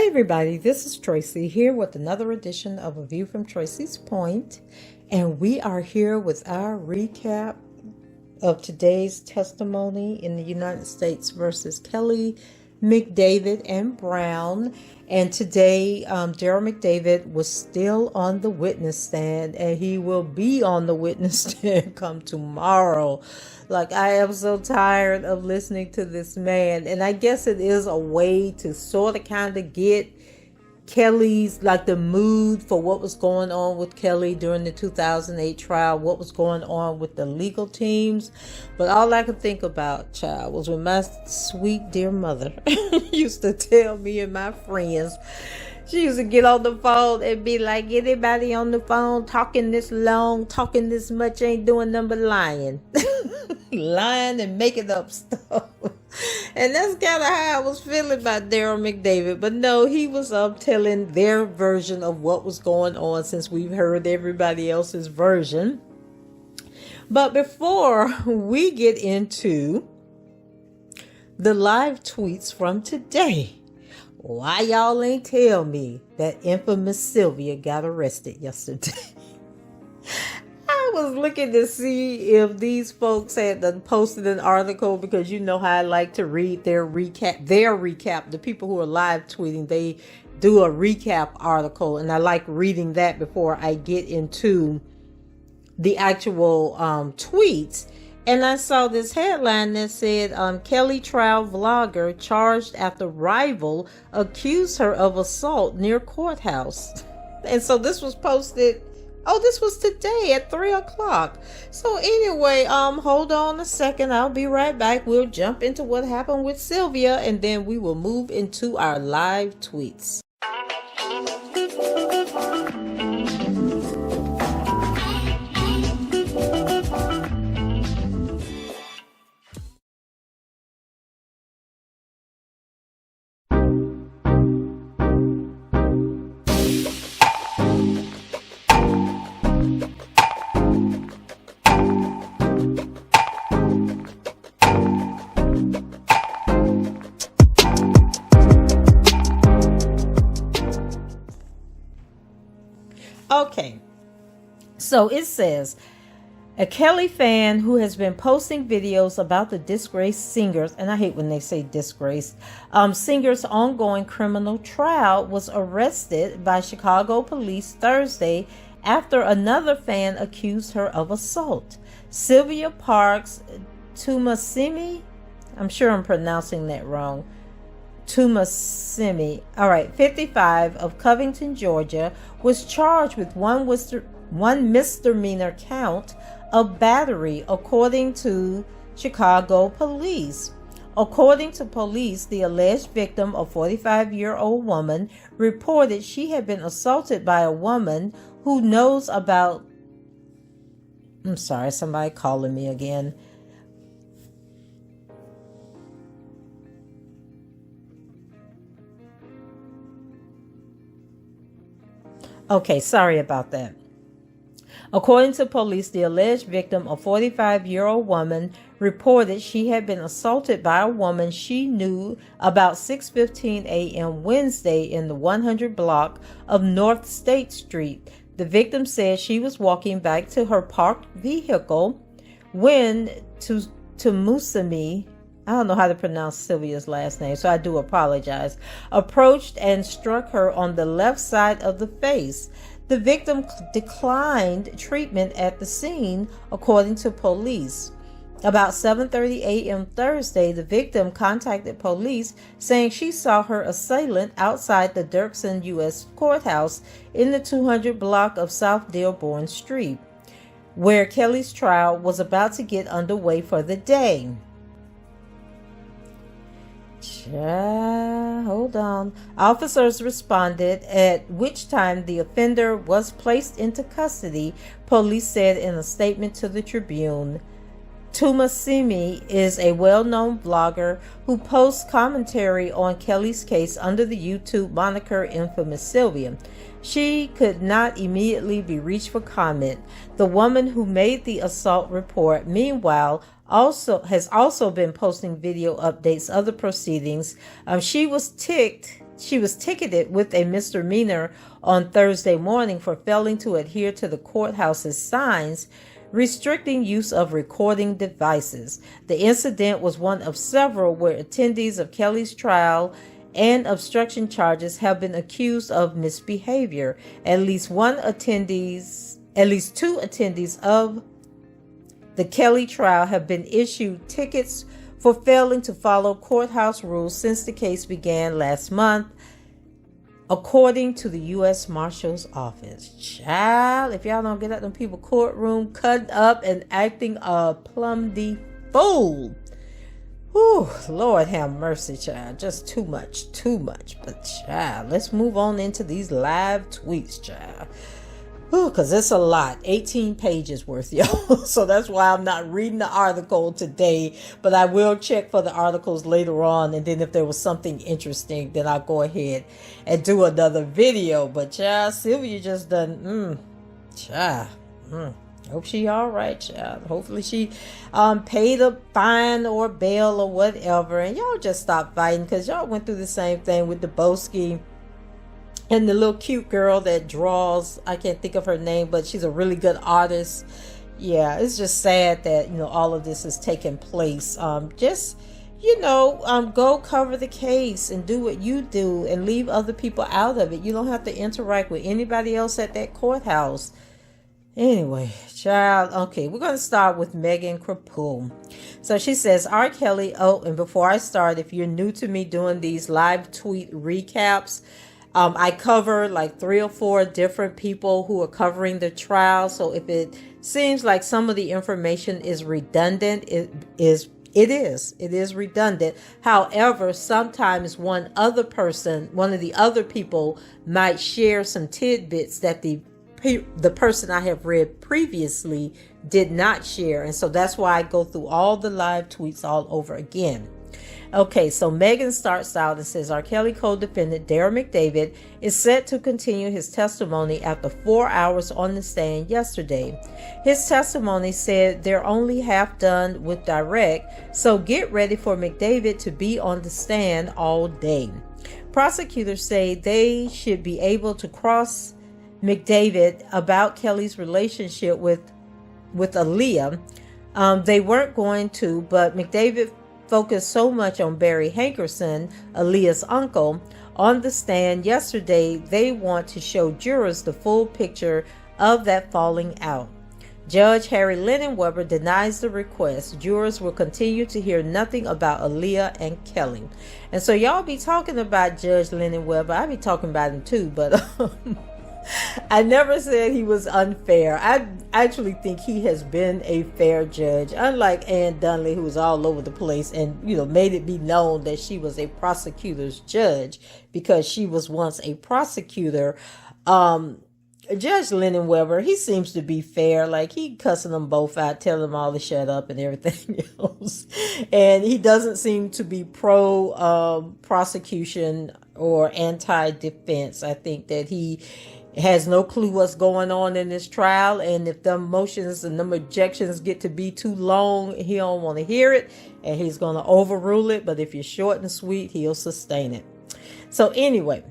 Hey everybody, this is Tracy here with another edition of A View from Tracy's Point, and we are here with our recap of today's testimony in the United States versus Kelly McDavid and Brown. And today, Derrel McDavid was still on the witness stand, and he will be on the witness stand come tomorrow. Like, I am so tired of listening to this man. And I guess it is a way to sort of kind of get Kelly's, like, the mood for what was going on with Kelly during the 2008 trial, what was going on with the legal teams. But all I could think about, child, was when my sweet dear mother used to tell me and my friends, she used to get on the phone and be like, anybody on the phone talking this long, talking this much, ain't doing nothing but lying. Lying and making up stuff. And that's kind of how I was feeling about Derrel McDavid. But no, he was telling their version of what was going on, since we've heard everybody else's version. But before we get into the live tweets from today, why y'all ain't tell me that infamous Sylvia got arrested yesterday? I was looking to see if these folks had posted an article, because you know how I like to read their recap. The people who are live tweeting, they do a recap article, and I like reading that before I get into the actual tweets. And I saw this headline that said, Kelly trial vlogger charged after rival accused her of assault near courthouse. And so this was posted, this was today at 3 o'clock. So anyway, hold on a second. I'll be right back. We'll jump into what happened with Sylvia, and then we will move into our live tweets. Okay, so it says, a Kelly fan who has been posting videos about the disgraced singers, and I hate when they say disgraced, singer's ongoing criminal trial, was arrested by Chicago police Thursday after another fan accused her of assault. Sylvia Parks Tumasimi, I'm sure I'm pronouncing that wrong, Tumasimi, 55, of Covington, Georgia, was charged with one misdemeanor count of battery, according to Chicago police. According to police, the alleged victim, a 45-year-old woman, reported she had been assaulted by a woman who knows about... I'm sorry, somebody calling me again. Okay, sorry about that. According to police, the alleged victim, a 45-year-old woman, reported she had been assaulted by a woman she knew about 6:15 a.m. Wednesday in the 100 block of North State Street. The victim said she was walking back to her parked vehicle when Tumusimi, I don't know how to pronounce Sylvia's last name, so I do apologize, approached and struck her on the left side of the face. The victim declined treatment at the scene, according to police. About 7:30 a.m. Thursday, the victim contacted police, saying she saw her assailant outside the Dirksen U.S. courthouse in the 200 block of South Dearborn Street, where Kelly's trial was about to get underway for the day. Hold on. Officers responded, at which time the offender was placed into custody, police said in a statement to the Tribune. Tumasimi is a well-known blogger who posts commentary on Kelly's case under the YouTube moniker Infamous Sylvia. She could not immediately be reached for comment. The woman who made the assault report, meanwhile, has also been posting video updates of the proceedings. She was ticked she was ticketed with a misdemeanor on Thursday morning for failing to adhere to the courthouse's signs restricting use of recording devices. The incident was one of several where attendees of Kelly's trial and obstruction charges have been accused of misbehavior. At least two attendees of the Kelly trial have been issued tickets for failing to follow courthouse rules since the case began last month, according to the U.S. Marshal's Office. Child, if y'all don't get out them people courtroom cutting up and acting a plumb fool. Whew, Lord have mercy, child. Just too much. But child, let's move on into these live tweets, child. Because it's a lot. 18 pages worth, y'all. So that's why I'm not reading the article today. But I will check for the articles later on. And then if there was something interesting, then I'll go ahead and do another video. But child, Sylvia just done, hope she all right, child. Hopefully she paid a fine or bail or whatever. And y'all just stop fighting, because y'all went through the same thing with the Boski and the little cute girl that draws. I can't think of her name, but she's a really good artist. Yeah, it's just sad that, all of this is taking place. Go cover the case and do what you do and leave other people out of it. You don't have to interact with anybody else at that courthouse. Anyway, child, okay, we're going to start with Megan Crapul. So she says, R. Kelly, and before I start, if you're new to me doing these live tweet recaps, I cover like 3 or 4 different people who are covering the trial. So if it seems like some of the information is redundant, it is redundant. However, sometimes one of the other people might share some tidbits that the person I have read previously did not share. And so that's why I go through all the live tweets all over again. Okay, so Megan starts out and says, R. Kelly co-defendant Derrel McDavid is set to continue his testimony after 4 hours on the stand yesterday. His testimony said they're only half done with direct, so get ready for McDavid to be on the stand all day. Prosecutors say they should be able to cross McDavid about Kelly's relationship with Aaliyah. They weren't going to, but McDavid focused so much on Barry Hankerson, Aaliyah's uncle, on the stand yesterday. They want to show jurors the full picture of that falling out. Judge Harry Linen-Weber denies the request. Jurors will continue to hear nothing about Aaliyah and Kelly. And so y'all be talking about Judge Linen-Weber. I be talking about him too, but I never said he was unfair. I actually think he has been a fair judge, unlike Ann Dunley, who was all over the place and made it be known that she was a prosecutor's judge because she was once a prosecutor. Judge Linen-Weber, he seems to be fair. Like, he cussing them both out, telling them all to shut up and everything else. And he doesn't seem to be pro prosecution or anti-defense. I think that he has no clue what's going on in this trial, and if them motions and them objections get to be too long, he don't want to hear it, and he's going to overrule it. But if you're short and sweet, he'll sustain it. So anyway,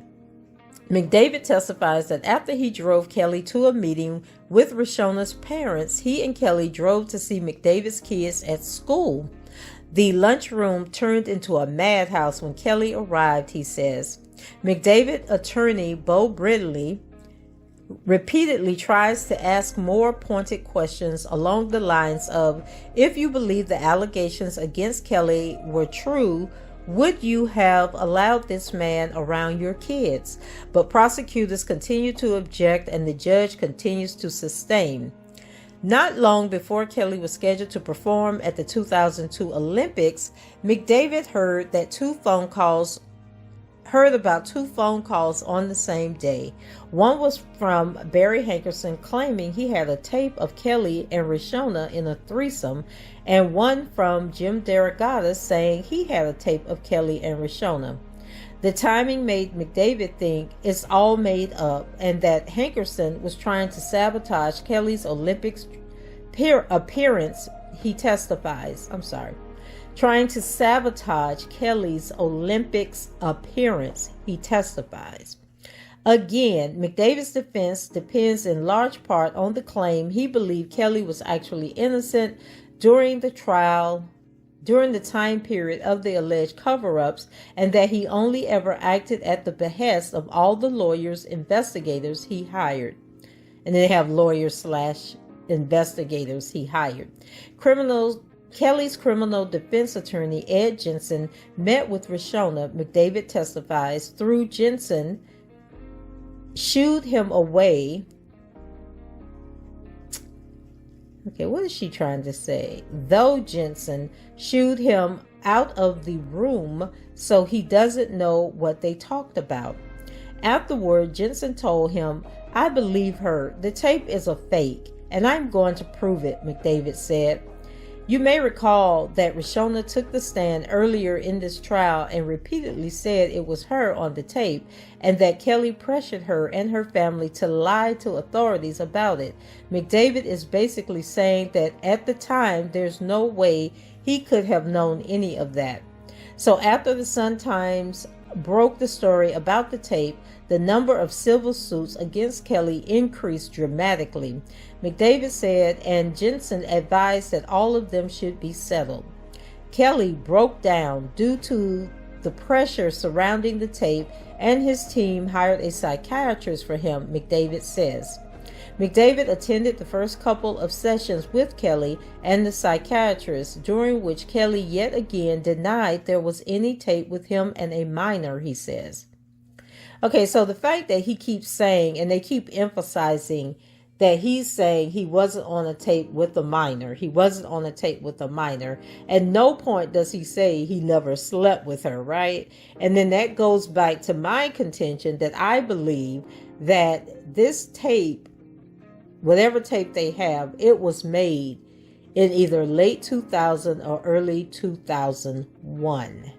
McDavid testifies that after he drove Kelly to a meeting with Rishona's parents, he and Kelly drove to see McDavid's kids at school. The lunchroom turned into a madhouse when Kelly arrived, he says. McDavid attorney Bo Bridley repeatedly tries to ask more pointed questions along the lines of, if you believe the allegations against Kelly were true, would you have allowed this man around your kids? But prosecutors continue to object, and the judge continues to sustain. Not long before Kelly was scheduled to perform at the 2002 Olympics, McDavid heard about 2 phone calls on the same day. One was from Barry Hankerson claiming he had a tape of Kelly and Rishona in a threesome, and one from Jim Derogatis saying he had a tape of Kelly and Rishona. The timing made McDavid think it's all made up and that Hankerson was trying to sabotage Kelly's Olympics appearance. He testifies. trying to sabotage Kelly's Olympics appearance, he testifies. Again, McDavid's defense depends in large part on the claim he believed Kelly was actually innocent during the trial, during the time period of the alleged cover-ups, and that he only ever acted at the behest of all the lawyers, investigators he hired. And they have lawyers slash investigators he hired. Kelly's criminal defense attorney, Ed Jensen, met with Roshona, McDavid testifies, through Jensen, shooed him away. Okay, what is she trying to say? Though Jensen shooed him out of the room, so he doesn't know what they talked about. Afterward, Jensen told him, "I believe her. The tape is a fake, and I'm going to prove it," McDavid said. You may recall that Roshona took the stand earlier in this trial and repeatedly said it was her on the tape, and that Kelly pressured her and her family to lie to authorities about it. McDavid is basically saying that at the time there's no way he could have known any of that. So after the Sun-Times broke the story about the tape, the number of civil suits against Kelly increased dramatically. McDavid said, and Jensen advised that all of them should be settled. Kelly broke down due to the pressure surrounding the tape, and his team hired a psychiatrist for him, McDavid says. McDavid attended the first couple of sessions with Kelly and the psychiatrist, during which Kelly yet again denied there was any tape with him and a minor, he says. Okay, so the fact that he keeps saying, and they keep emphasizing that he's saying he wasn't on a tape with a minor. He wasn't on a tape with a minor. At no point does he say he never slept with her, right? And then that goes back to my contention that I believe that this tape, whatever tape they have, it was made in either late 2000 or early 2001.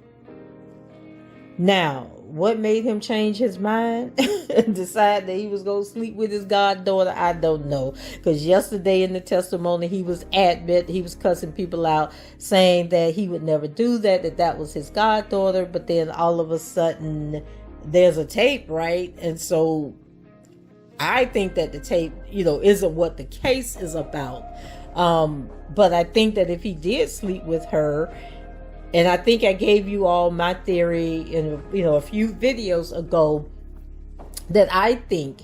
Now, what made him change his mind and decide that he was going to sleep with his goddaughter? I don't know. Because yesterday in the testimony, he was adamant, he was cussing people out, saying that he would never do that, that that was his goddaughter. But then all of a sudden, there's a tape, right? And so I think that the tape, isn't what the case is about. But I think that if he did sleep with her, and I think I gave you all my theory in, a few videos ago, that I think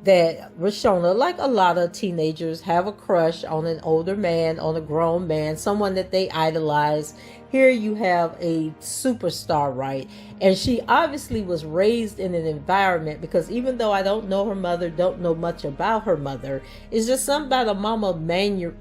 that Roshona, like a lot of teenagers, have a crush on an older man, on a grown man, someone that they idolize. Here you have a superstar, right? And she obviously was raised in an environment, because even though I don't know her mother, don't know much about her mother, it's just something about a mama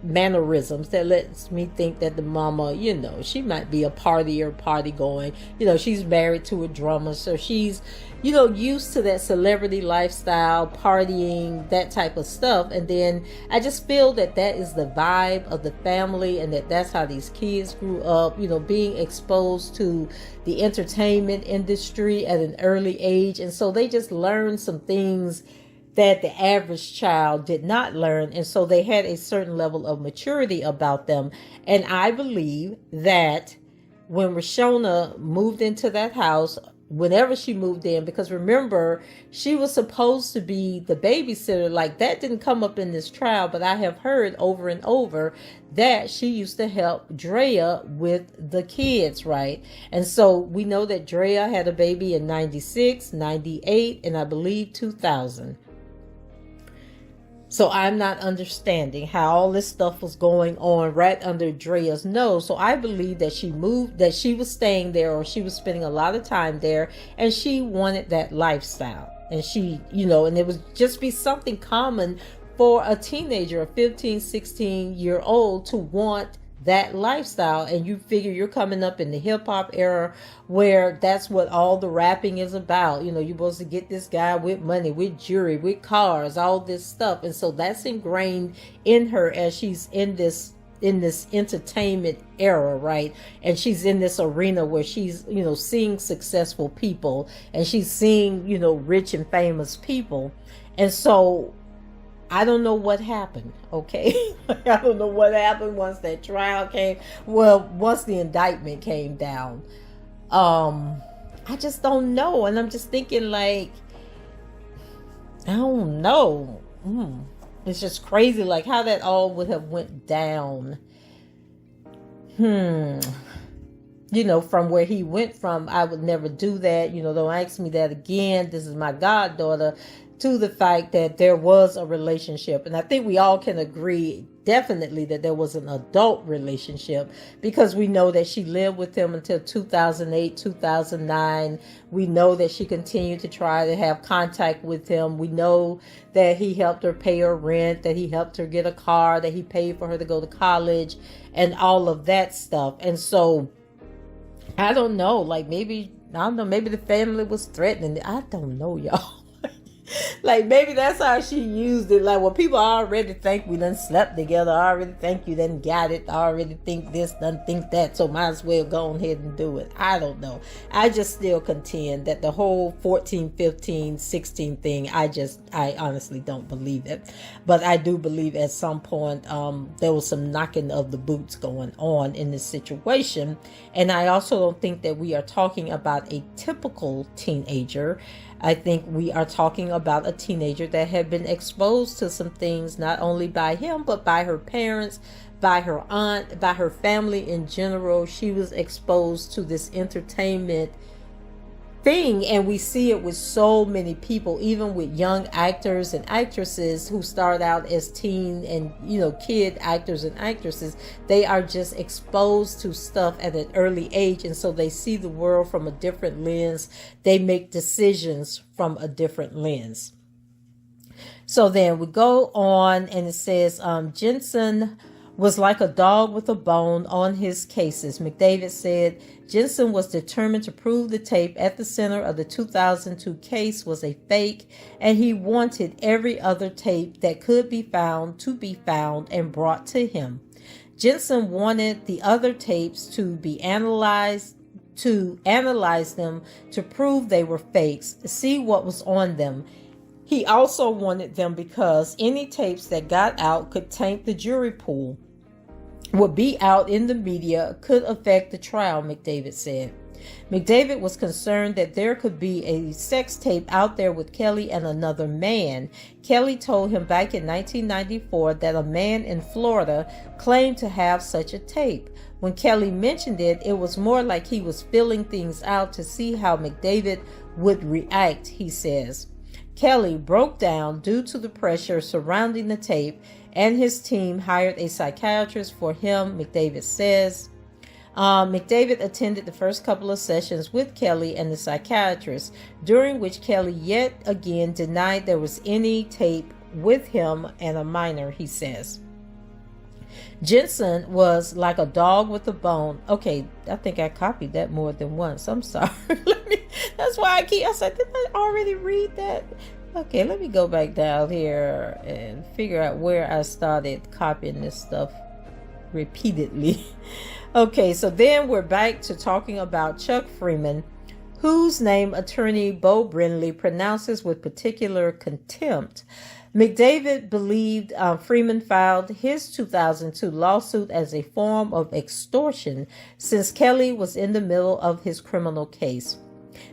mannerisms that lets me think that the mama, she might be a partier, party going. She's married to a drummer, so she's, used to that celebrity lifestyle, partying, that type of stuff. And then I just feel that that is the vibe of the family, and that's how these kids grew up, being exposed to the entertainment industry at an early age. And so they just learned some things that the average child did not learn. And so they had a certain level of maturity about them. And I believe that when Roshona moved into that house, whenever she moved in, because remember, she was supposed to be the babysitter. Like, that didn't come up in this trial, but I have heard over and over that she used to help Drea with the kids, right? And so we know that Drea had a baby in 96, 98, and I believe 2000. So I'm not understanding how all this stuff was going on right under Drea's nose. So I believe that she moved, that she was staying there, or she was spending a lot of time there, and she wanted that lifestyle. And she, and it would just be something common for a teenager, a 15, 16-year-old, to want that lifestyle. And you figure you're coming up in the hip-hop era, where that's what all the rapping is about. You're supposed to get this guy with money, with jewelry, with cars, all this stuff. And so that's ingrained in her as she's in this entertainment era, right? And she's in this arena where she's, seeing successful people, and she's seeing, rich and famous people. And so I don't know what happened, okay? I don't know what happened once that trial came. Well, once the indictment came down. I just don't know. And I'm just thinking like, I don't know. It's just crazy like how that all would have went down. You know, from where he went from, I would never do that. You know, don't ask me that again. This is my goddaughter. To the fact that there was a relationship. And I think we all can agree definitely that there was an adult relationship, because we know that she lived with him until 2008, 2009. We know that she continued to try to have contact with him. We know that he helped her pay her rent, that he helped her get a car, that he paid for her to go to college and all of that stuff. And so I don't know, like maybe, I don't know, maybe the family was threatening. I don't know, y'all. Like maybe that's how she used it. Like, well, people already think we done slept together. I already think you done got it. I already think this, done think that. So might as well go ahead and do it. I don't know. I just still contend that the whole 14, 15, 16 thing, I honestly don't believe it. But I do believe at some point there was some knocking of the boots going on in this situation. And I also don't think that we are talking about a typical teenager. I think we are talking about a teenager that had been exposed to some things, not only by him, but by her parents, by her aunt, by her family in general. She was exposed to this entertainment thing, and we see it with so many people, even with young actors and actresses who start out as teen and, you know, kid actors and actresses. They are just exposed to stuff at an early age, and so they see the world from a different lens. They make decisions from a different lens. So then we go on, and it says Jensen was like a dog with a bone on his cases. McDavid said Jensen was determined to prove the tape at the center of the 2002 case was a fake, and he wanted every other tape that could be found to be found and brought to him. Jensen wanted the other tapes to be analyze them to prove they were fakes, see what was on them. He also wanted them because any tapes that got out could taint the jury pool, would be out in the media, could affect the trial, McDavid said. McDavid was concerned that there could be a sex tape out there with Kelly and another man. Kelly told him back in 1994 that a man in Florida claimed to have such a tape. When Kelly mentioned it, it was more like he was filling things out to see how McDavid would react, he says. Kelly broke down due to the pressure surrounding the tape, and his team hired a psychiatrist for him, McDavid says. McDavid attended the first couple of sessions with Kelly and the psychiatrist, during which Kelly yet again denied there was any tape with him and a minor, he says. Jensen was like a dog with a bone. Okay, I think I copied that more than once. I'm sorry. That's why I said, did I already read that? Okay, let me go back down here and figure out where I started copying this stuff repeatedly. Okay, so then we're back to talking about Chuck Freeman, whose name attorney Bo Brindley pronounces with particular contempt. McDavid believed Freeman filed his 2002 lawsuit as a form of extortion since Kelly was in the middle of his criminal case.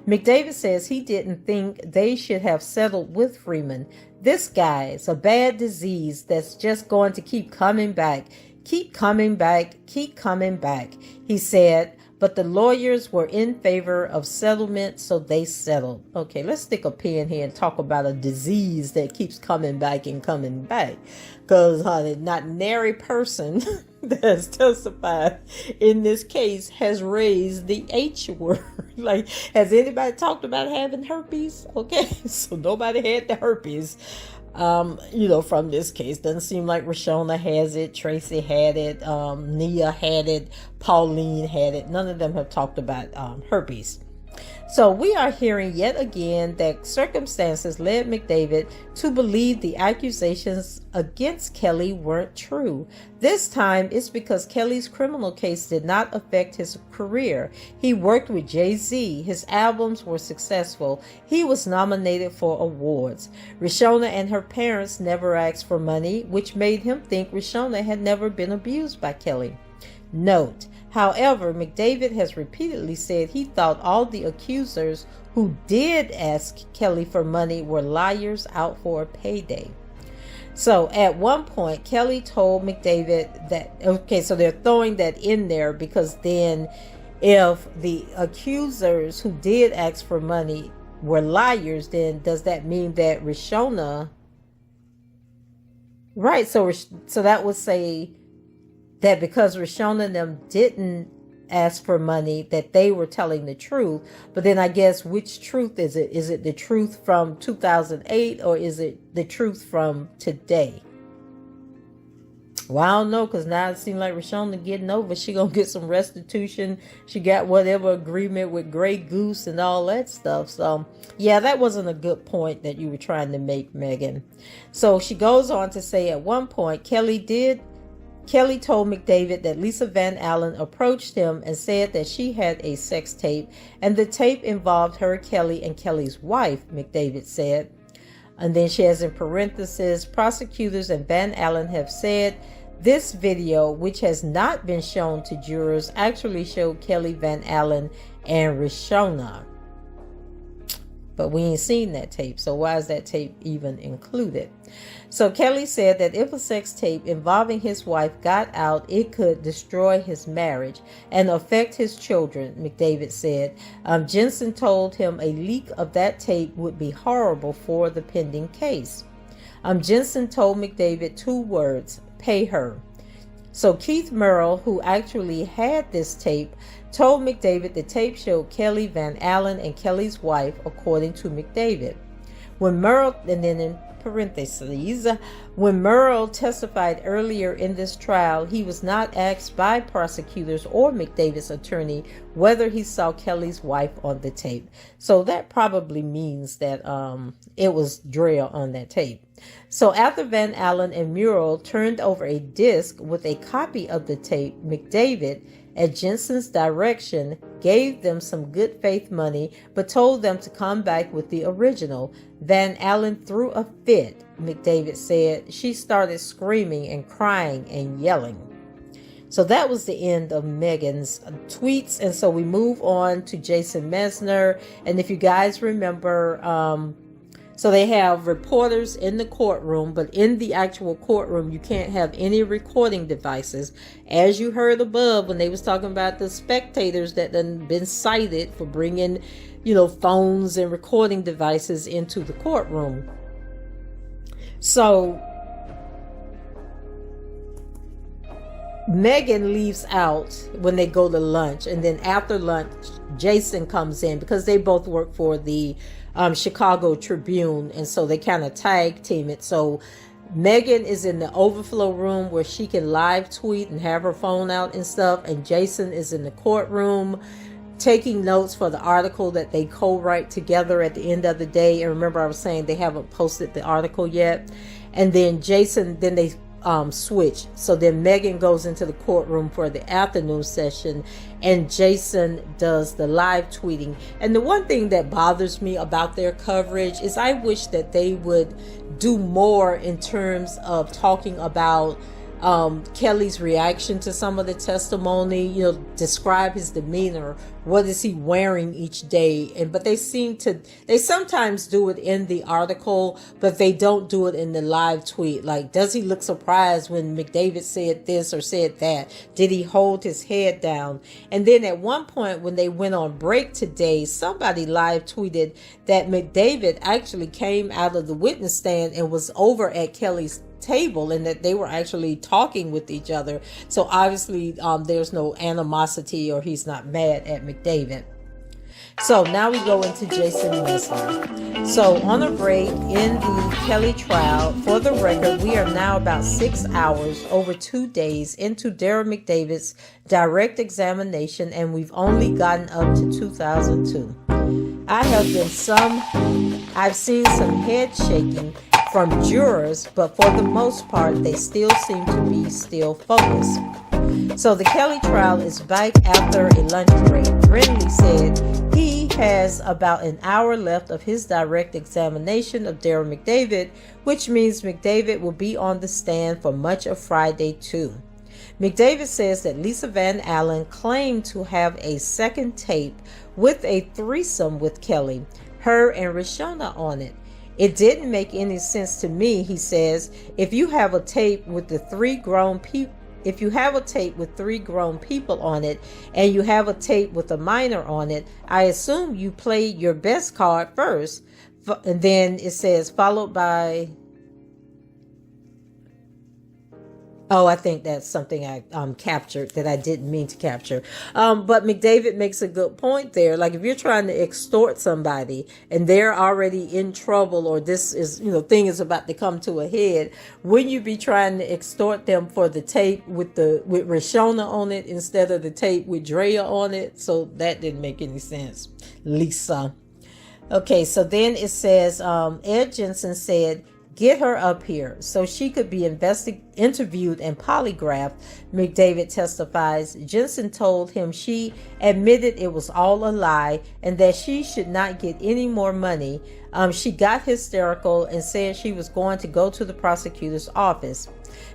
McDavid says he didn't think they should have settled with Freeman. This guy is a bad disease that's just going to keep coming back. Keep coming back, keep coming back, he said, but the lawyers were in favor of settlement, so they settled. Okay, let's stick a pin here and talk about a disease that keeps coming back and coming back. Because, honey, not nary person that has testified in this case has raised the H word. Like, has anybody talked about having herpes? Okay, so nobody had the herpes. From this case. Doesn't seem like Rashona has it, Tracy had it, Nia had it, Pauline had it. None of them have talked about herpes. So we are hearing yet again that circumstances led McDavid to believe the accusations against Kelly weren't true. This time it's because Kelly's criminal case did not affect his career. He worked with Jay-Z. His albums were successful. He was nominated for awards. Rishona and her parents never asked for money, which made him think Rishona had never been abused by Kelly. Note, however, McDavid has repeatedly said he thought all the accusers who did ask Kelly for money were liars out for a payday. So at one point, Kelly told McDavid that, okay, so they're throwing that in there because then if the accusers who did ask for money were liars, then does that mean that Rishona, right, so that would say that because Rishona and them didn't ask for money, that they were telling the truth. But then I guess which truth is it? Is it the truth from 2008 or is it the truth from today? Well, I don't know, because now it seems like Rishona getting over. She gonna get some restitution. She got whatever agreement with Grey Goose and all that stuff. So yeah, that wasn't a good point that you were trying to make, Megan. So she goes on to say at one point, Kelly told McDavid that Lisa Van Allen approached him and said that she had a sex tape, and the tape involved her, Kelly, and Kelly's wife, McDavid said. And then she has in parentheses, prosecutors and Van Allen have said this video, which has not been shown to jurors, actually showed Kelly, Van Allen, and Rishona. But we ain't seen that tape, so why is that tape even included? So Kelly said that if a sex tape involving his wife got out, it could destroy his marriage and affect his children, McDavid said. Jensen told him a leak of that tape would be horrible for the pending case. Jensen told McDavid 2 words, pay her. So Keith Merle, who actually had this tape, told McDavid the tape showed Kelly, Van Allen, and Kelly's wife, according to McDavid. When Merle, and then in parentheses, when Merle testified earlier in this trial, he was not asked by prosecutors or McDavid's attorney whether he saw Kelly's wife on the tape. So that probably means that it was Derrel on that tape. So after Van Allen and Merle turned over a disc with a copy of the tape, McDavid, at Jensen's direction, gave them some good faith money, but told them to come back with the original. Van Allen threw a fit, McDavid said. She started screaming and crying and yelling. So that was the end of Megan's tweets. And so we move on to Jason Mesner. And if you guys remember, so they have reporters in the courtroom, but in the actual courtroom, you can't have any recording devices. As you heard above, when they was talking about the spectators that done been cited for bringing, phones and recording devices into the courtroom. So Megan leaves out when they go to lunch, and then after lunch, Jason comes in because they both work for the Chicago Tribune, and so they kind of tag team it. So Megan is in the overflow room where she can live tweet and have her phone out and stuff, and Jason is in the courtroom taking notes for the article that they co-write together at the end of the day. And remember, I was saying they haven't posted the article yet. And then then they switch. So then Megan goes into the courtroom for the afternoon session, and Jason does the live tweeting. And the one thing that bothers me about their coverage is I wish that they would do more in terms of talking about Kelly's reaction to some of the testimony, describe his demeanor, what is he wearing each day, but they sometimes do it in the article, but they don't do it in the live tweet. Like, does he look surprised when McDavid said this or said that? Did he hold his head down? And then at one point when they went on break today, somebody live tweeted that McDavid actually came out of the witness stand and was over at Kelly's table, and that they were actually talking with each other. So obviously there's no animosity, or he's not mad at McDavid. So now we go into Jason Mesner. So on a break in the Kelly trial, for the record, we are now about 6 hours, over 2 days, into Derrel McDavid's direct examination, and we've only gotten up to 2002. I've seen some head shaking from jurors, but for the most part, they still seem to be still focused. So the Kelly trial is back after a lunch break. Brindley said he has about an hour left of his direct examination of Derrel McDavid, which means McDavid will be on the stand for much of Friday too. McDavid says that Lisa Van Allen claimed to have a second tape with a threesome with Kelly, her and Rishona on it. It didn't make any sense to me, he says. If you have a tape with three grown people on it and you have a tape with a minor on it, I assume you played your best card first. And then it says followed by... Oh, I think that's something I captured that I didn't mean to capture. But McDavid makes a good point there. Like if you're trying to extort somebody and they're already in trouble, or this is, thing is about to come to a head, wouldn't you be trying to extort them for the tape with Rishona on it instead of the tape with Drea on it? So that didn't make any sense, Lisa. Okay, so then it says Ed Jensen said, "Get her up here so she could be interviewed and polygraphed," McDavid testifies. Jensen told him she admitted it was all a lie and that she should not get any more money. She got hysterical and said she was going to go to the prosecutor's office.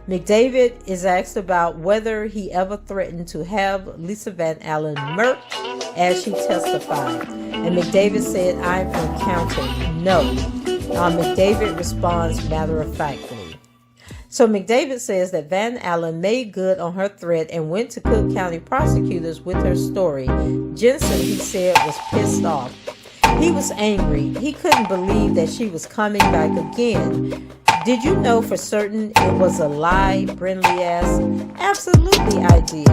McDavid is asked about whether he ever threatened to have Lisa Van Allen murked as she testified. And McDavid said, "I'm uncounted. No." McDavid responds matter-of-factly. So McDavid says that Van Allen made good on her threat and went to Cook County prosecutors with her story. Jensen, he said, was pissed off. He was angry. He couldn't believe that she was coming back again. "Did you know for certain it was a lie?" Brindley asked. "Absolutely I did.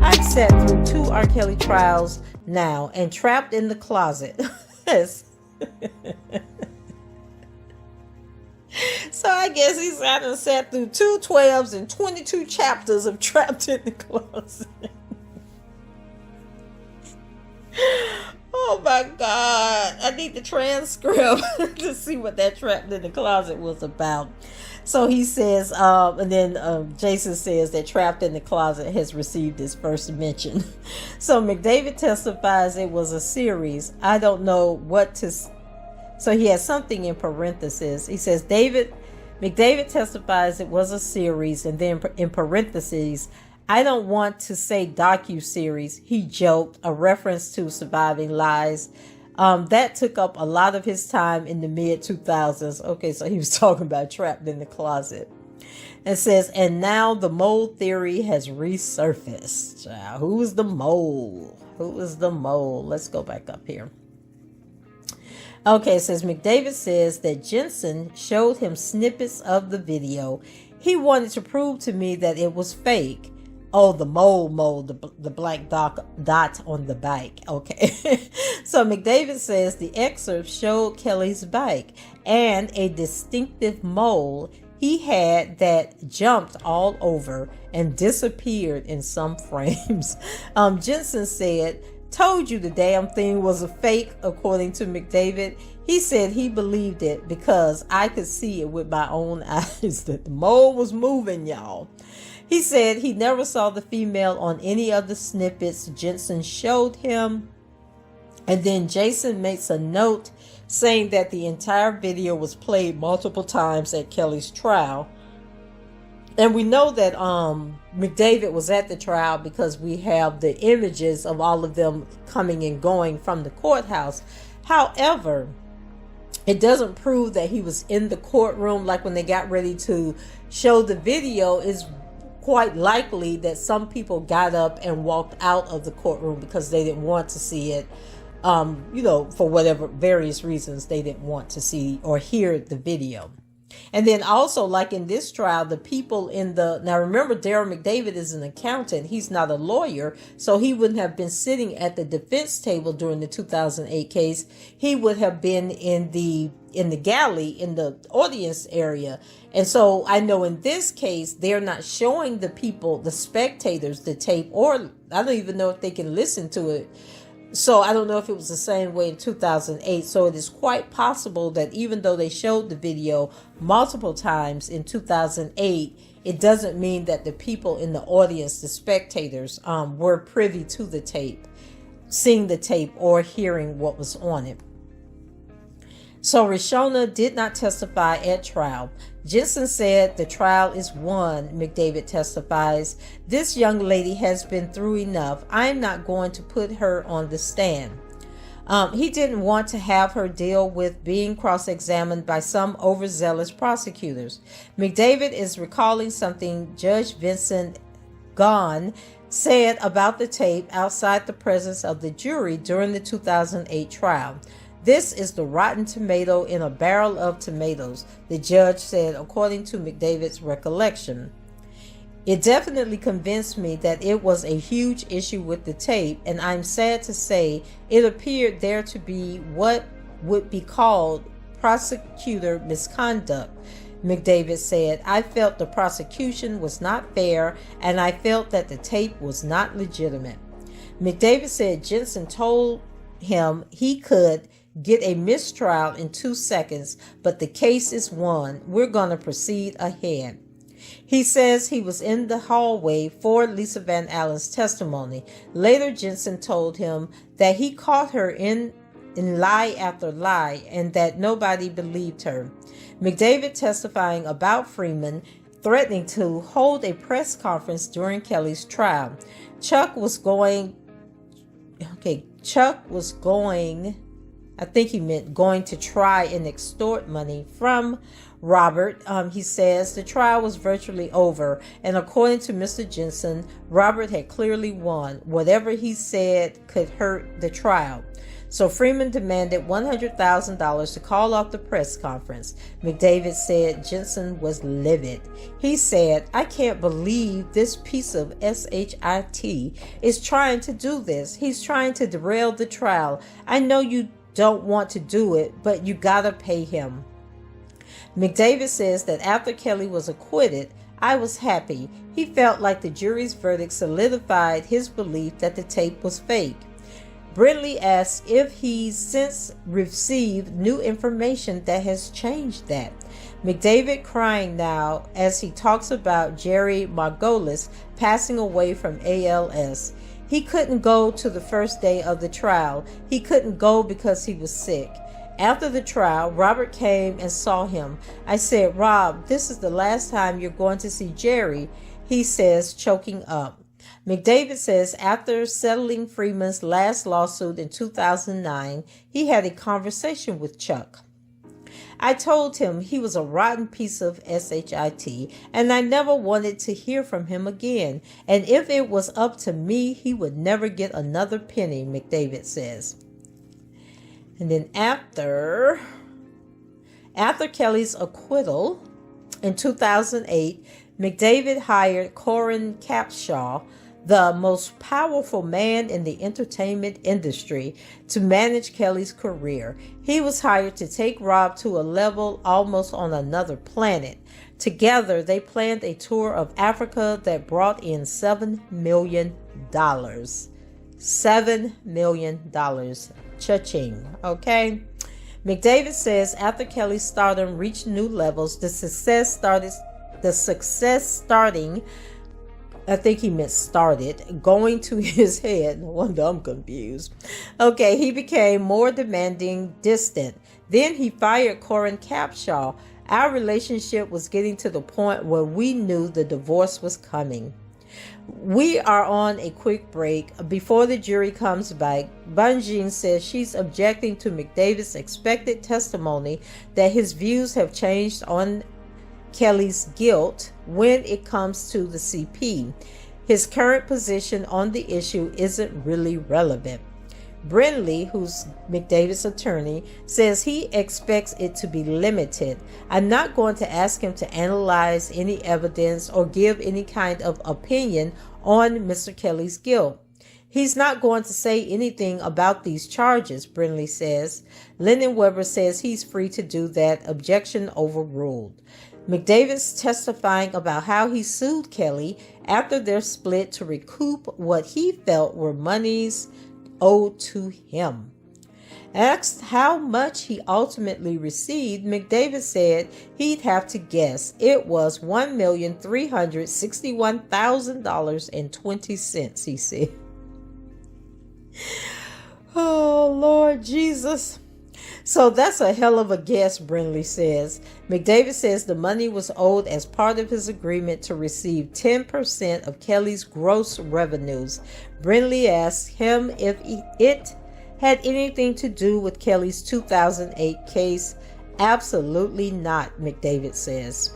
I've sat through 2 R. Kelly trials now and trapped in the closet." Yes. So I guess he's sat through 2 12s and 22 chapters of Trapped in the Closet. Oh my God. I need the transcript to see what that Trapped in the Closet was about. So he says, and then Jason says that Trapped in the Closet has received its first mention. So McDavid testifies it was a series. I don't know what to... So he has something in parentheses. He says, McDavid testifies it was a series, and then in parentheses, I don't want to say docu-series. He joked, a reference to Surviving Lies. That took up a lot of his time in the mid-2000s. Okay, so he was talking about Trapped in the Closet. It says, and now the mole theory has resurfaced. Who is the mole? Who is the mole? Let's go back up here. Okay, it says McDavid says that Jensen showed him snippets of the video. He wanted to prove to me that it was fake. Oh, the mole, the black dot on the bike. Okay. So McDavid says the excerpt showed Kelly's bike and a distinctive mole he had that jumped all over and disappeared in some frames. Jensen said, told you the damn thing was a fake, according to McDavid. He said he believed it because I could see it with my own eyes that the mole was moving, y'all. He said he never saw the female on any of the snippets Jensen showed him. And then Jason makes a note saying that the entire video was played multiple times at Kelly's trial. And we know that McDavid was at the trial because we have the images of all of them coming and going from the courthouse. However, it doesn't prove that he was in the courtroom. Like when they got ready to show the video, it's quite likely that some people got up and walked out of the courtroom because they didn't want to see it. For whatever various reasons, they didn't want to see or hear the video. And then also, like in this trial, the people now remember, Derrel McDavid is an accountant. He's not a lawyer, so he wouldn't have been sitting at the defense table during the 2008 case. He would have been in the galley, in the audience area. And so I know in this case, they're not showing the people, the spectators, the tape, or I don't even know if they can listen to it. So I don't know if it was the same way in 2008. So it is quite possible that even though they showed the video multiple times in 2008, it doesn't mean that the people in the audience, the spectators, were privy to the tape, seeing the tape, or hearing what was on it. So Rishona did not testify at trial. Jensen said the trial is won, McDavid testifies. This young lady has been through enough. I'm not going to put her on the stand. He didn't want to have her deal with being cross-examined by some overzealous prosecutors. McDavid is recalling something Judge Vincent Gahn said about the tape outside the presence of the jury during the 2008 trial. This is the rotten tomato in a barrel of tomatoes, the judge said, according to McDavid's recollection. It definitely convinced me that it was a huge issue with the tape, and I'm sad to say it appeared there to be what would be called prosecutor misconduct. McDavid said, I felt the prosecution was not fair, and I felt that the tape was not legitimate. McDavid said Jensen told him he could get a mistrial in 2 seconds, but the case is won. We're going to proceed ahead. He says he was in the hallway for Lisa Van Allen's testimony. Later, Jensen told him that he caught her in lie after lie and that nobody believed her. McDavid testifying about Freeman threatening to hold a press conference during Kelly's trial. Chuck was going, I think he meant going to try and extort money from Robert. He says the trial was virtually over, and according to Mr. Jensen, Robert had clearly won. Whatever he said could hurt the trial. So Freeman demanded $100,000 to call off the press conference. McDavid said Jensen was livid. He said, I can't believe this piece of shit is trying to do this. He's trying to derail the trial. I know you don't want to do it, but you gotta pay him. McDavid says that after Kelly was acquitted, I was happy. He felt like the jury's verdict solidified his belief that the tape was fake. Brindley asks if he's since received new information that has changed that. McDavid crying now as he talks about Jerry Margolis passing away from ALS. He couldn't go to the first day of the trial. He couldn't go because he was sick. After the trial, Robert came and saw him. I said, Rob, this is the last time you're going to see Jerry, he says, choking up. McDavid says after settling Freeman's last lawsuit in 2009, he had a conversation with Chuck. I told him he was a rotten piece of shit, and I never wanted to hear from him again. And if it was up to me, he would never get another penny, McDavid says. And then after Kelly's acquittal in 2008, McDavid hired Corin Capshaw, the most powerful man in the entertainment industry, to manage Kelly's career. He was hired to take Rob to a level almost on another planet. Together, they planned a tour of Africa that brought in $7 million. $7 million. Cha-ching. Okay? McDavid says after Kelly's stardom reached new levels, the success starting, I think he meant started, going to his head. No wonder I'm confused. Okay, he became more demanding, distant. Then he fired Corin Capshaw. Our relationship was getting to the point where we knew the divorce was coming. We are on a quick break. Before the jury comes back, Bunjin says she's objecting to McDavid's expected testimony that his views have changed on Kelly's guilt when it comes to the CP. His current position on the issue isn't really relevant. Brindley, who's McDavid's attorney, says he expects it to be limited. I'm not going to ask him to analyze any evidence or give any kind of opinion on Mr. Kelly's guilt. He's not going to say anything about these charges, Brindley says. Lyndon Weber says he's free to do that. Objection overruled. McDavid's testifying about how he sued Kelly after their split to recoup what he felt were monies owed to him. Asked how much he ultimately received, McDavid said he'd have to guess. It was $1,361,000.20, he said. Oh, Lord Jesus. So that's a hell of a guess, Brinley says. McDavid says the money was owed as part of his agreement to receive 10% of Kelly's gross revenues. Brinley asked him if it had anything to do with Kelly's 2008 case. Absolutely not, McDavid says.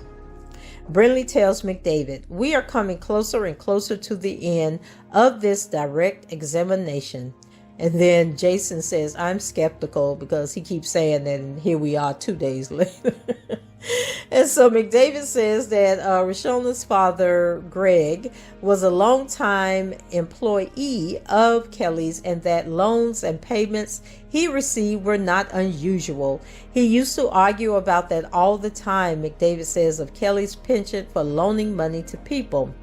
Brinley tells McDavid, we are coming closer and closer to the end of this direct examination. And then Jason says, I'm skeptical, because he keeps saying that, and here we are 2 days later. And so McDavid says that Rishona's father, Greg, was a longtime employee of Kelly's, and that loans and payments he received were not unusual. He used to argue about that all the time, McDavid says, of Kelly's penchant for loaning money to people.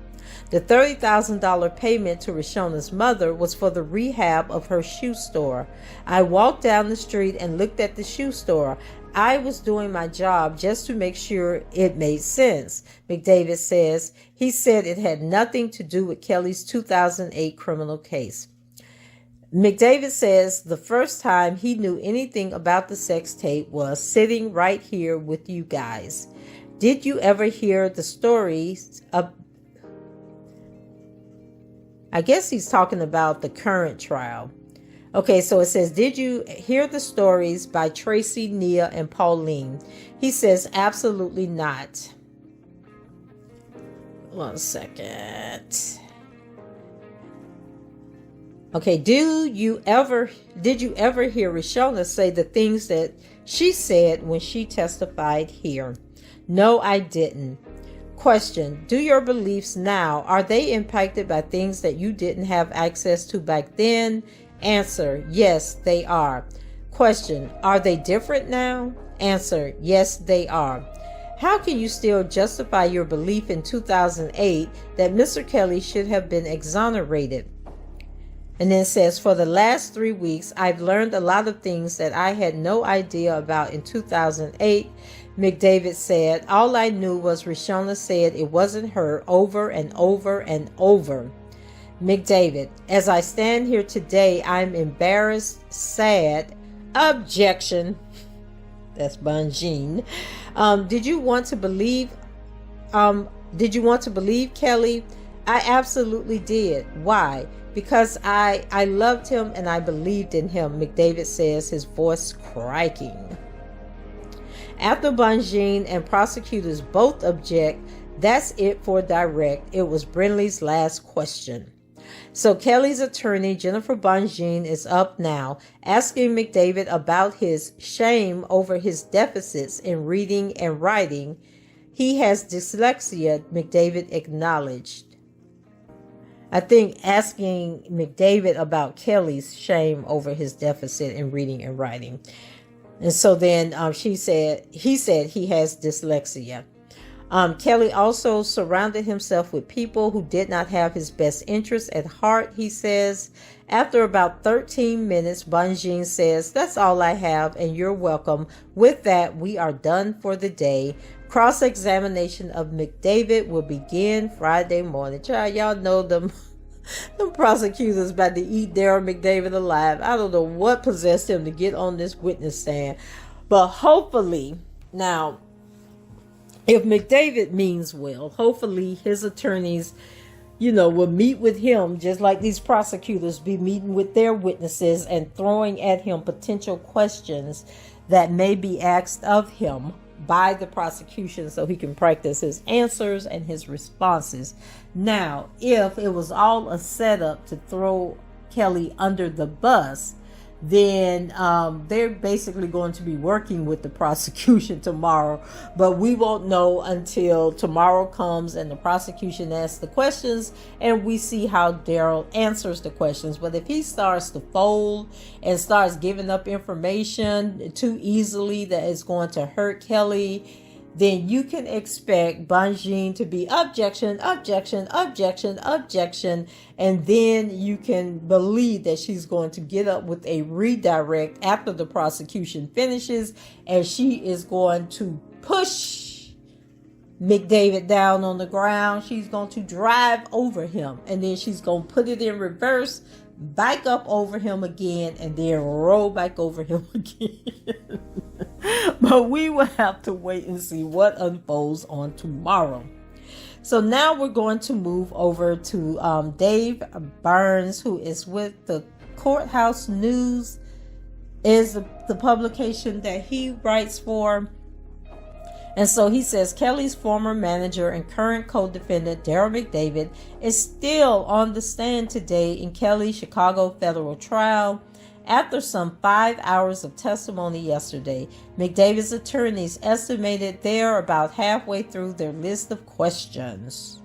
The $30,000 payment to Rishona's mother was for the rehab of her shoe store. I walked down the street and looked at the shoe store. I was doing my job just to make sure it made sense, McDavid says. He said it had nothing to do with Kelly's 2008 criminal case. McDavid says the first time he knew anything about the sex tape was sitting right here with you guys. Did you ever hear the stories of... I guess he's talking about the current trial. Okay, so it says, did you hear the stories by Tracy, Nia, and Pauline? He says, absolutely not. 1 second. Okay, did you ever hear Rishona say the things that she said when she testified here? No, I didn't. Question, do your beliefs now, are they impacted by things that you didn't have access to back then? Answer, yes, they are. Question, are they different now? Answer, yes, they are. How can you still justify your belief in 2008 that Mr. Kelly should have been exonerated? And then it says, for the last 3 weeks, I've learned a lot of things that I had no idea about in 2008. McDavid said, all I knew was Rishona said it wasn't her over and over and over. McDavid, as I stand here today, I'm embarrassed, sad, objection. That's Bonjean. Did you want to believe Kelly? I absolutely did. Why? Because I loved him and I believed in him, McDavid says, his voice cracking. After Bonjean and prosecutors both object, that's it for direct. It was Brinley's last question. So Kelly's attorney, Jennifer Bonjean, is up now, asking McDavid about his shame over his deficits in reading and writing. He has dyslexia, McDavid acknowledged. I think asking McDavid about Kelly's shame over his deficit in reading and writing. And so then he said he has dyslexia. Kelly also surrounded himself with people who did not have his best interests at heart, he says. After about 13 minutes, Bonjean says, that's all I have and you're welcome. With that, we are done for the day. Cross-examination of McDavid will begin Friday morning. Child, y'all know them prosecutors about to eat Derrel McDavid alive. I don't know what possessed him to get on this witness stand. But hopefully, now, if McDavid means well, hopefully his attorneys, will meet with him just like these prosecutors be meeting with their witnesses and throwing at him potential questions that may be asked of him by the prosecution so he can practice his answers and his responses. Now, if it was all a setup to throw Kelly under the bus, then they're basically going to be working with the prosecution tomorrow. But we won't know until tomorrow comes and the prosecution asks the questions and we see how Derrel answers the questions. But if he starts to fold and starts giving up information too easily that is going to hurt Kelly, then you can expect Bonjean to be objection, objection, objection, objection, and then you can believe that she's going to get up with a redirect after the prosecution finishes, and she is going to push McDavid down on the ground. She's going to drive over him, and then she's going to put it in reverse, back up over him again, and then roll back over him again. But we will have to wait and see what unfolds on tomorrow. So now we're going to move over to Dave Burns, who is with the Courthouse News, is the publication that he writes for. And so he says Kelly's former manager and current co-defendant Derrel McDavid is still on the stand today in Kelly's Chicago federal trial. After some 5 hours of testimony yesterday, McDavid's attorneys estimated they're about halfway through their list of questions.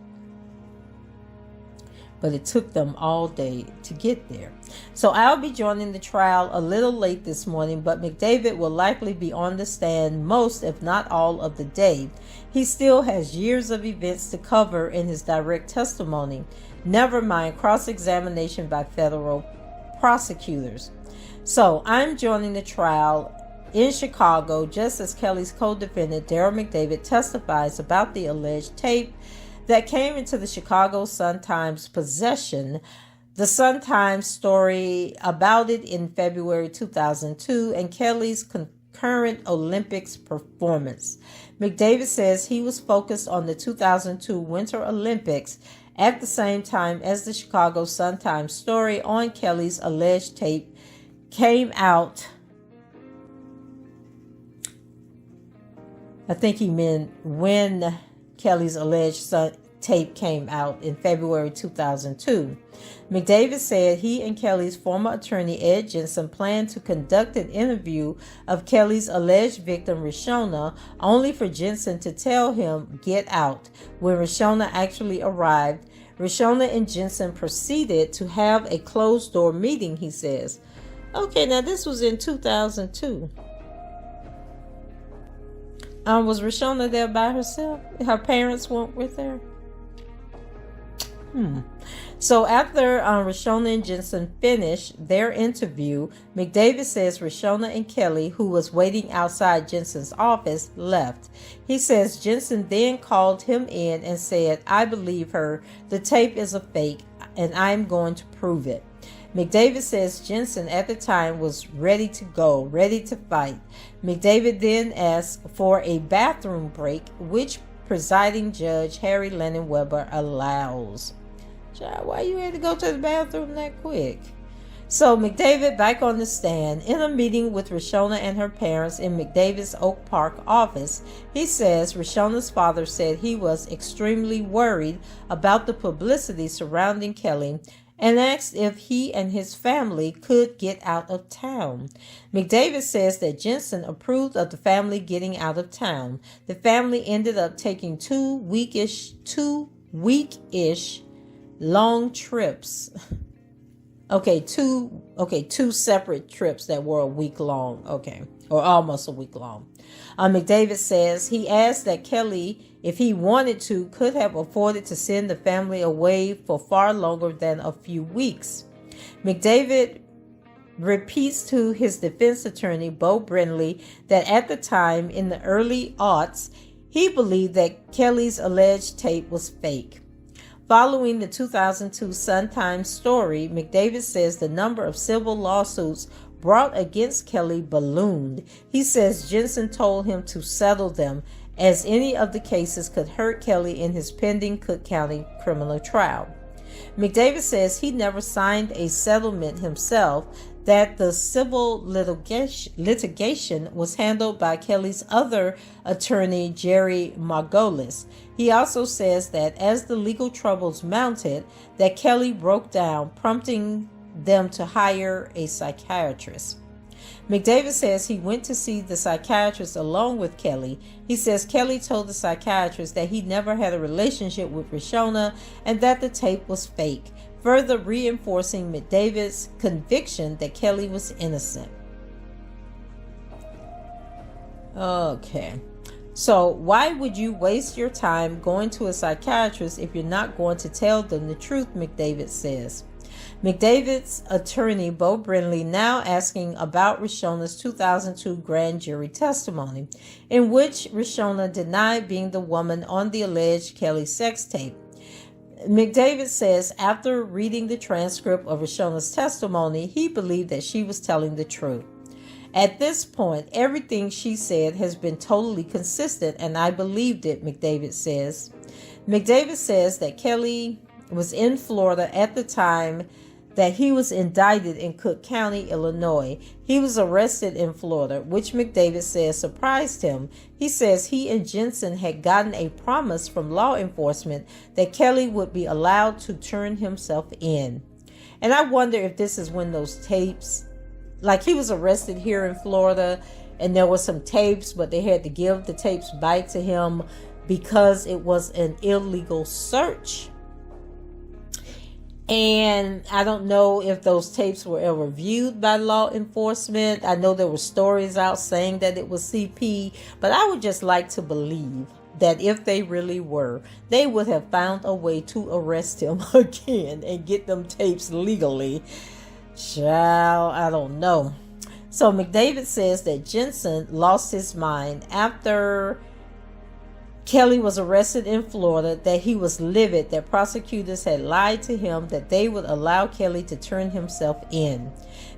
But it took them all day to get there. So I'll be joining the trial a little late this morning, but McDavid will likely be on the stand most, if not all, of the day. He still has years of events to cover in his direct testimony, never mind cross-examination by federal prosecutors. So I'm joining the trial in Chicago just as Kelly's co-defendant Derrel McDavid testifies about the alleged tape that came into the Chicago Sun-Times possession. The Sun-Times story about it in February 2002 and Kelly's concurrent Olympics performance. McDavid says he was focused on the 2002 Winter Olympics at the same time as the Chicago Sun-Times story on Kelly's alleged tape came out. I think he meant when Kelly's alleged tape came out in February 2002. McDavid said he and Kelly's former attorney Ed Jensen planned to conduct an interview of Kelly's alleged victim Rishona, only for Jensen to tell him get out. When Rishona actually arrived, Rishona and Jensen proceeded to have a closed-door meeting, he says. Okay, now this was in 2002. Was Rishona there by herself? Her parents weren't with her? So after Rishona and Jensen finished their interview, McDavid says Rishona and Kelly, who was waiting outside Jensen's office, left. He says Jensen then called him in and said, I believe her. The tape is a fake, and I'm going to prove it. McDavid says Jensen at the time was ready to go, ready to fight. McDavid then asked for a bathroom break, which presiding judge Harry Lennon Weber allows. Child, why you had to go to the bathroom that quick? So McDavid back on the stand in a meeting with Rishona and her parents in McDavid's Oak Park office. He says Rishona's father said he was extremely worried about the publicity surrounding Kelly and asked if he and his family could get out of town. McDavid says that Jensen approved of the family getting out of town. The family ended up taking two weekish long trips. Two separate trips that were a week long. Or almost a week long. McDavid says he asked that Kelly, if he wanted to, could have afforded to send the family away for far longer than a few weeks. McDavid repeats to his defense attorney, Bo Brindley, that at the time, in the early aughts, he believed that Kelly's alleged tape was fake. Following the 2002 Sun-Times story, McDavid says the number of civil lawsuits brought against Kelly ballooned. He says Jensen told him to settle them, as any of the cases could hurt Kelly in his pending Cook County criminal trial. McDavid says he never signed a settlement himself, that the civil litigation was handled by Kelly's other attorney, Jerry Margolis. He also says that as the legal troubles mounted, that Kelly broke down, prompting them to hire a psychiatrist. McDavid says he went to see the psychiatrist along with Kelly. He says Kelly told the psychiatrist that he never had a relationship with Rishona and that the tape was fake, further reinforcing McDavid's conviction that Kelly was innocent. Okay. So why would you waste your time going to a psychiatrist if you're not going to tell them the truth, McDavid says. McDavid's attorney, Bo Brindley, now asking about Rishona's 2002 grand jury testimony, in which Rishona denied being the woman on the alleged Kelly sex tape. McDavid says after reading the transcript of Rishona's testimony, he believed that she was telling the truth. At this point, everything she said has been totally consistent, and I believed it, McDavid says. McDavid says that Kelly was in Florida at the time that he was indicted in Cook County, Illinois. He was arrested in Florida, which McDavid says surprised him. He says he and Jensen had gotten a promise from law enforcement that Kelly would be allowed to turn himself in. And I wonder if this is when those tapes, like he was arrested here in Florida and there were some tapes, but they had to give the tapes back to him because it was an illegal search. And I don't know if those tapes were ever viewed by law enforcement. I know there were stories out saying that it was CP, but I would just like to believe that if they really were, they would have found a way to arrest him again and get them tapes legally. Child, I don't know. So McDavid says that Jensen lost his mind after Kelly was arrested in Florida, that he was livid that prosecutors had lied to him that they would allow Kelly to turn himself in.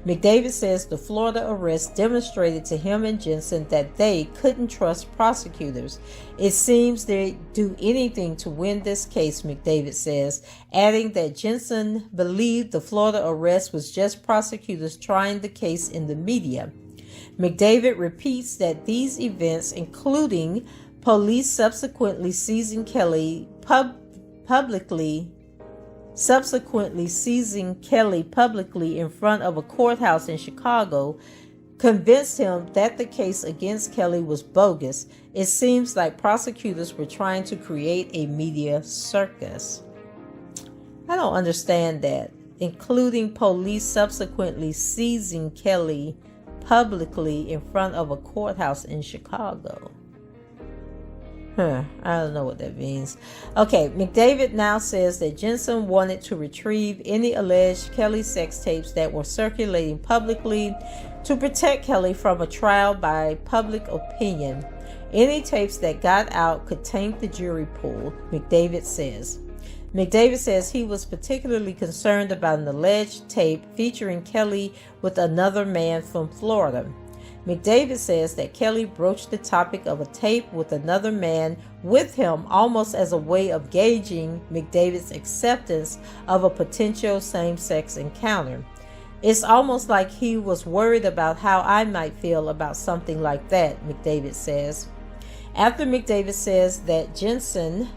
McDavid says the Florida arrest demonstrated to him and Jensen that they couldn't trust prosecutors. It seems they'd do anything to win this case, McDavid says, adding that Jensen believed the Florida arrest was just prosecutors trying the case in the media. McDavid repeats that these events, including police subsequently seizing Kelly publicly in front of a courthouse in Chicago, convinced him that the case against Kelly was bogus. It seems like prosecutors were trying to create a media circus. I don't understand that. Including police subsequently seizing Kelly publicly in front of a courthouse in Chicago. I don't know what that means. Okay, McDavid now says that Jensen wanted to retrieve any alleged Kelly sex tapes that were circulating publicly to protect Kelly from a trial by public opinion. Any tapes that got out could taint the jury pool, McDavid says. McDavid says he was particularly concerned about an alleged tape featuring Kelly with another man from Florida. McDavid says that Kelly broached the topic of a tape with another man with him almost as a way of gauging McDavid's acceptance of a potential same-sex encounter. It's almost like he was worried about how I might feel about something like that, McDavid says. After McDavid says that Jensen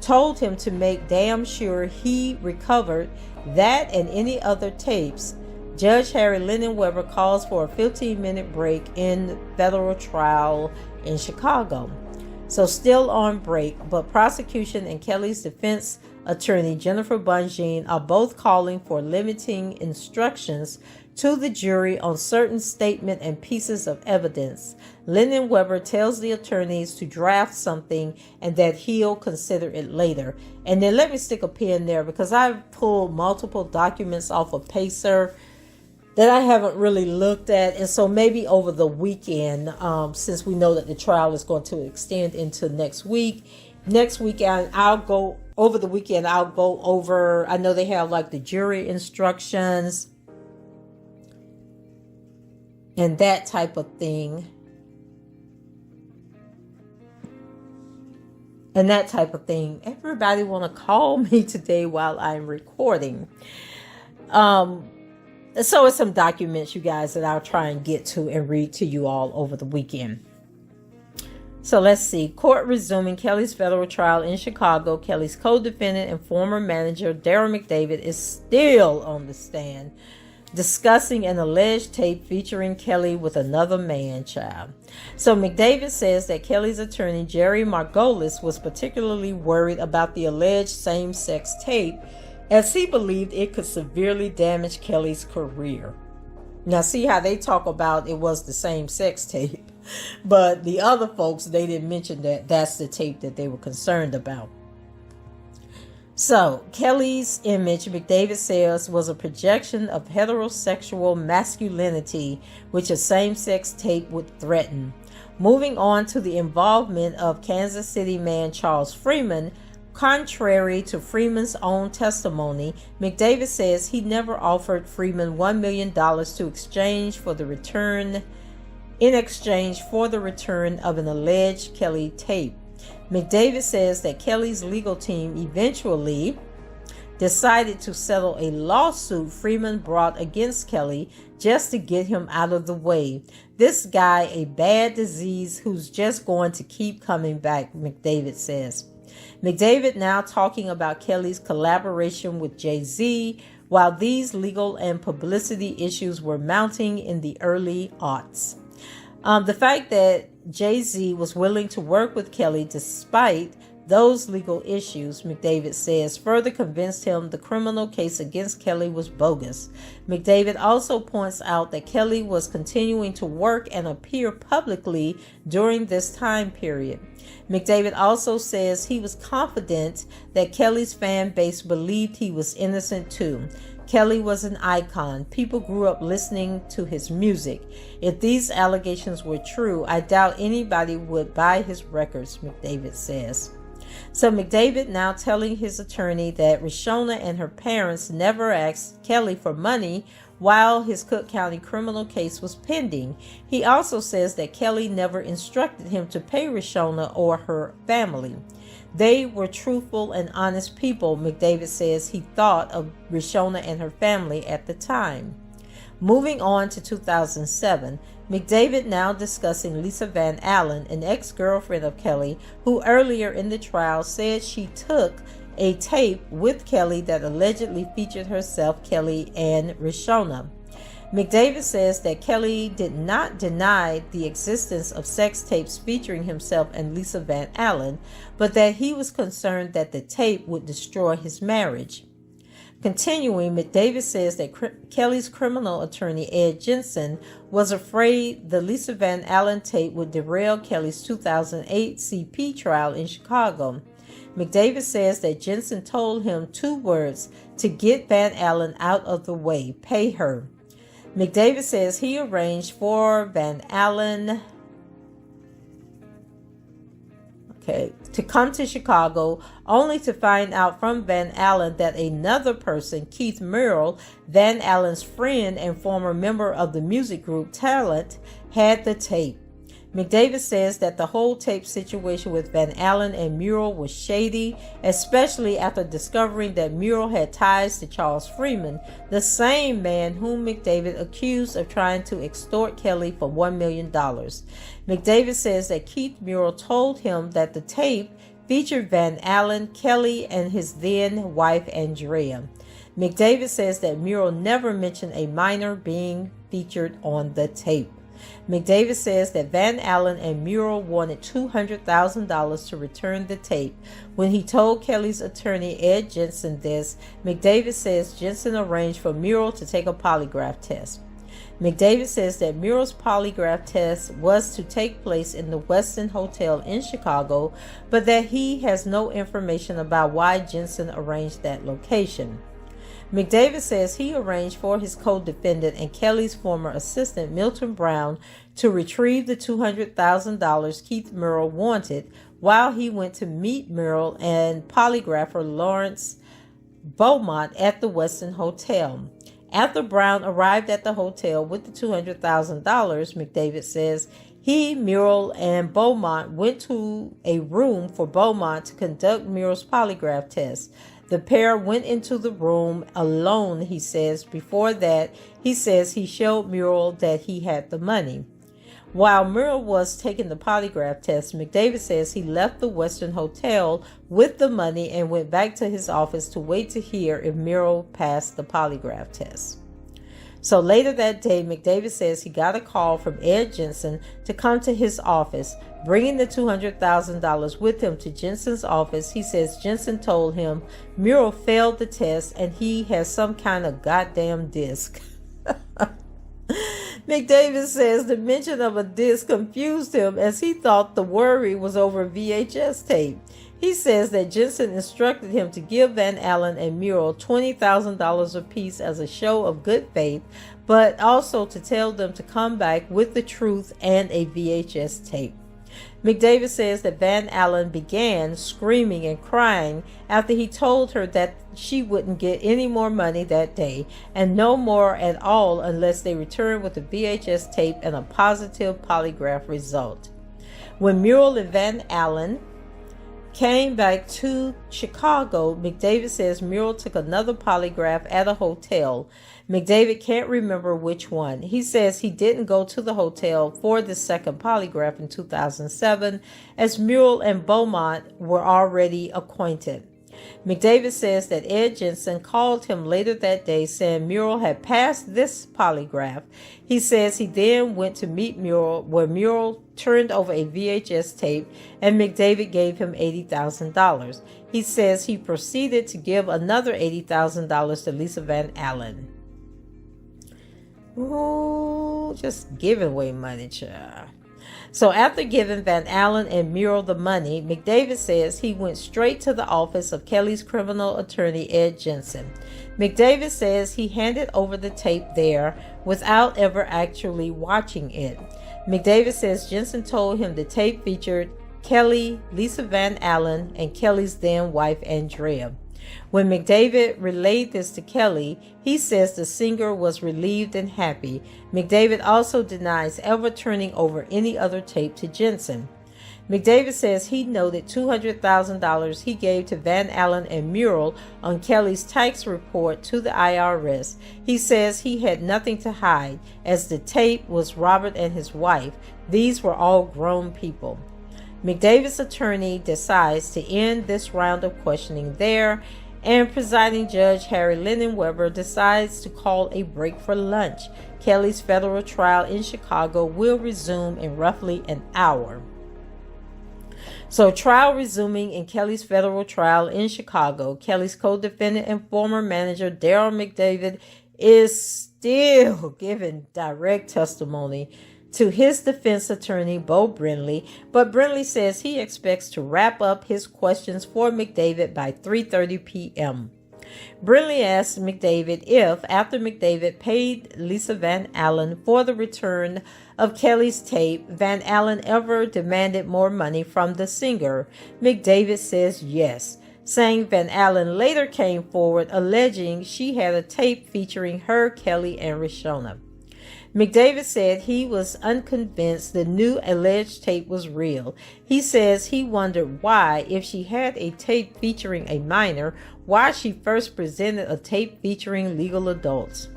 told him to make damn sure he recovered that and any other tapes, Judge Harry Lindenweber calls for a 15-minute break in federal trial in Chicago. So still on break, but prosecution and Kelly's defense attorney Jennifer Bungine are both calling for limiting instructions to the jury on certain statement and pieces of evidence. Lindenweber tells the attorneys to draft something and that he'll consider it later. And then let me stick a pin there because I've pulled multiple documents off of Pacer that I haven't really looked at, and so maybe over the weekend, since we know that the trial is going to extend into next weekend I'll go over the weekend. I'll go over, I know they have like the jury instructions and that type of thing. Everybody want to call me today while I'm recording. So it's some documents, you guys, that I'll try and get to and read to you all over the weekend. So let's see. Court resuming Kelly's federal trial in Chicago. Kelly's co-defendant and former manager, Derrel McDavid, is still on the stand discussing an alleged tape featuring Kelly with another man child. So McDavid says that Kelly's attorney, Jerry Margolis, was particularly worried about the alleged same-sex tape as he believed it could severely damage Kelly's career. Now see how they talk about it was the same sex tape. But the other folks, they didn't mention that that's the tape that they were concerned about. So, Kelly's image, McDavid says, was a projection of heterosexual masculinity, which a same-sex tape would threaten. Moving on to the involvement of Kansas City man Charles Freeman, contrary to Freeman's own testimony, McDavid says he never offered Freeman $1 million in exchange for the return of an alleged Kelly tape. McDavid says that Kelly's legal team eventually decided to settle a lawsuit Freeman brought against Kelly just to get him out of the way. This guy, a bad disease who's just going to keep coming back, McDavid says. McDavid now talking about Kelly's collaboration with Jay-Z while these legal and publicity issues were mounting in the early aughts. The fact that Jay-Z was willing to work with Kelly despite those legal issues, McDavid says, further convinced him the criminal case against Kelly was bogus. McDavid also points out that Kelly was continuing to work and appear publicly during this time period. McDavid also says he was confident that Kelly's fan base believed he was innocent too. Kelly was an icon. People grew up listening to his music. If these allegations were true, I doubt anybody would buy his records, McDavid says. So McDavid now telling his attorney that Rishona and her parents never asked Kelly for money while his Cook County criminal case was pending. He also says that Kelly never instructed him to pay Rishona or her family. They were truthful and honest people, McDavid says he thought of Rishona and her family at the time. Moving on to 2007, McDavid now discussing Lisa Van Allen, an ex-girlfriend of Kelly, who earlier in the trial said she took a tape with Kelly that allegedly featured herself, Kelly, and Rishona. McDavid says that Kelly did not deny the existence of sex tapes featuring himself and Lisa Van Allen, but that he was concerned that the tape would destroy his marriage. Continuing, McDavid says that Kelly's criminal attorney, Ed Jensen, was afraid the Lisa Van Allen tape would derail Kelly's 2008 CP trial in Chicago. McDavid says that Jensen told him 2 words to get Van Allen out of the way: pay her. McDavid says he arranged for Van Allen to come to Chicago, only to find out from Van Allen that another person, Keith Murrell, Van Allen's friend and former member of the music group Talent, had the tape. McDavid says that the whole tape situation with Van Allen and Murrell was shady, especially after discovering that Murrell had ties to Charles Freeman, the same man whom McDavid accused of trying to extort Kelly for $1 million. McDavid says that Keith Murrell told him that the tape featured Van Allen, Kelly, and his then wife Andrea. McDavid says that Murrell never mentioned a minor being featured on the tape. McDavid says that Van Allen and Murrell wanted $200,000 to return the tape. When he told Kelly's attorney Ed Jensen this, McDavid says Jensen arranged for Murrell to take a polygraph test. McDavid says that Murrell's polygraph test was to take place in the Westin Hotel in Chicago, but that he has no information about why Jensen arranged that location. McDavid says he arranged for his co-defendant and Kelly's former assistant Milton Brown to retrieve the $200,000 Keith Murrell wanted while he went to meet Murrell and polygrapher Lawrence Beaumont at the Westin Hotel. After Brown arrived at the hotel with the $200,000, McDavid says he, Murrell, and Beaumont went to a room for Beaumont to conduct Murrell's polygraph test. The pair went into the room alone, he says. Before that, he says he showed Murrell that he had the money. While Murrell was taking the polygraph test, McDavid says he left the Westin Hotel with the money and went back to his office to wait to hear if Murrell passed the polygraph test. So later that day, McDavid says he got a call from Ed Jensen to come to his office, bringing the $200,000 with him to Jensen's office. He says Jensen told him Murrell failed the test and he has some kind of goddamn disc. McDavid says the mention of a disc confused him as he thought the worry was over VHS tape. He says that Jensen instructed him to give Van Allen and Muriel $20,000 apiece as a show of good faith, but also to tell them to come back with the truth and a VHS tape. McDavid says that Van Allen began screaming and crying after he told her that she wouldn't get any more money that day, and no more at all unless they returned with a VHS tape and a positive polygraph result. When Muriel and Van Allen came back to Chicago, McDavid says Muriel took another polygraph at a hotel. McDavid can't remember which one. He says he didn't go to the hotel for the second polygraph in 2007, as Muriel and Beaumont were already acquainted. McDavid says that Ed Jensen called him later that day saying Muriel had passed this polygraph. He says he then went to meet Muriel, where Muriel turned over a VHS tape and McDavid gave him $80,000. He says he proceeded to give another $80,000 to Lisa Van Allen. Oh, just giving away money, child. So after giving Van Allen and Muriel the money, McDavid says he went straight to the office of Kelly's criminal attorney, Ed Jensen. McDavid says he handed over the tape there without ever actually watching it. McDavid says Jensen told him the tape featured Kelly, Lisa Van Allen, and Kelly's then wife, Andrea. When McDavid relayed this to Kelly, he says the singer was relieved and happy. McDavid also denies ever turning over any other tape to Jensen. McDavid says he noted $200,000 he gave to Van Allen and Muriel on Kelly's tax report to the IRS. He says he had nothing to hide, as the tape was Robert and his wife. These were all grown people. McDavid's attorney decides to end this round of questioning there, and presiding judge Harry Lindenweber decides to call a break for lunch. Kelly's federal trial in Chicago will resume in roughly an hour. So, trial resuming in Kelly's federal trial in Chicago. Kelly's co-defendant and former manager Derrel McDavid is still giving direct testimony to his defense attorney, Bo Brindley, but Brindley says he expects to wrap up his questions for McDavid by 3:30 p.m. Brindley asked McDavid if, after McDavid paid Lisa Van Allen for the return of Kelly's tape, Van Allen ever demanded more money from the singer. McDavid says yes, saying Van Allen later came forward alleging she had a tape featuring her, Kelly, and Rishona. McDavid said he was unconvinced the new alleged tape was real. He says he wondered why, if she had a tape featuring a minor, why she first presented a tape featuring legal adults.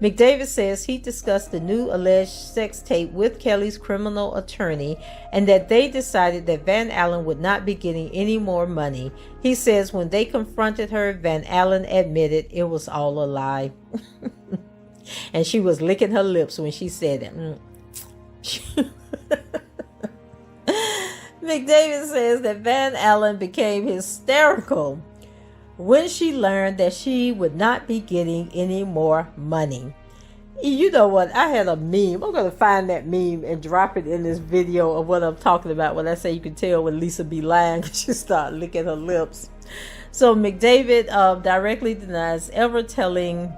McDavid says he discussed the new alleged sex tape with Kelly's criminal attorney and that they decided that Van Allen would not be getting any more money. He says when they confronted her, Van Allen admitted it was all a lie. And she was licking her lips when she said it. McDavid says that Van Allen became hysterical when she learned that she would not be getting any more money. You know what? I had a meme. I'm going to find that meme and drop it in this video of what I'm talking about when I say you can tell when Lisa be lying because she started licking her lips. So McDavid directly denies ever telling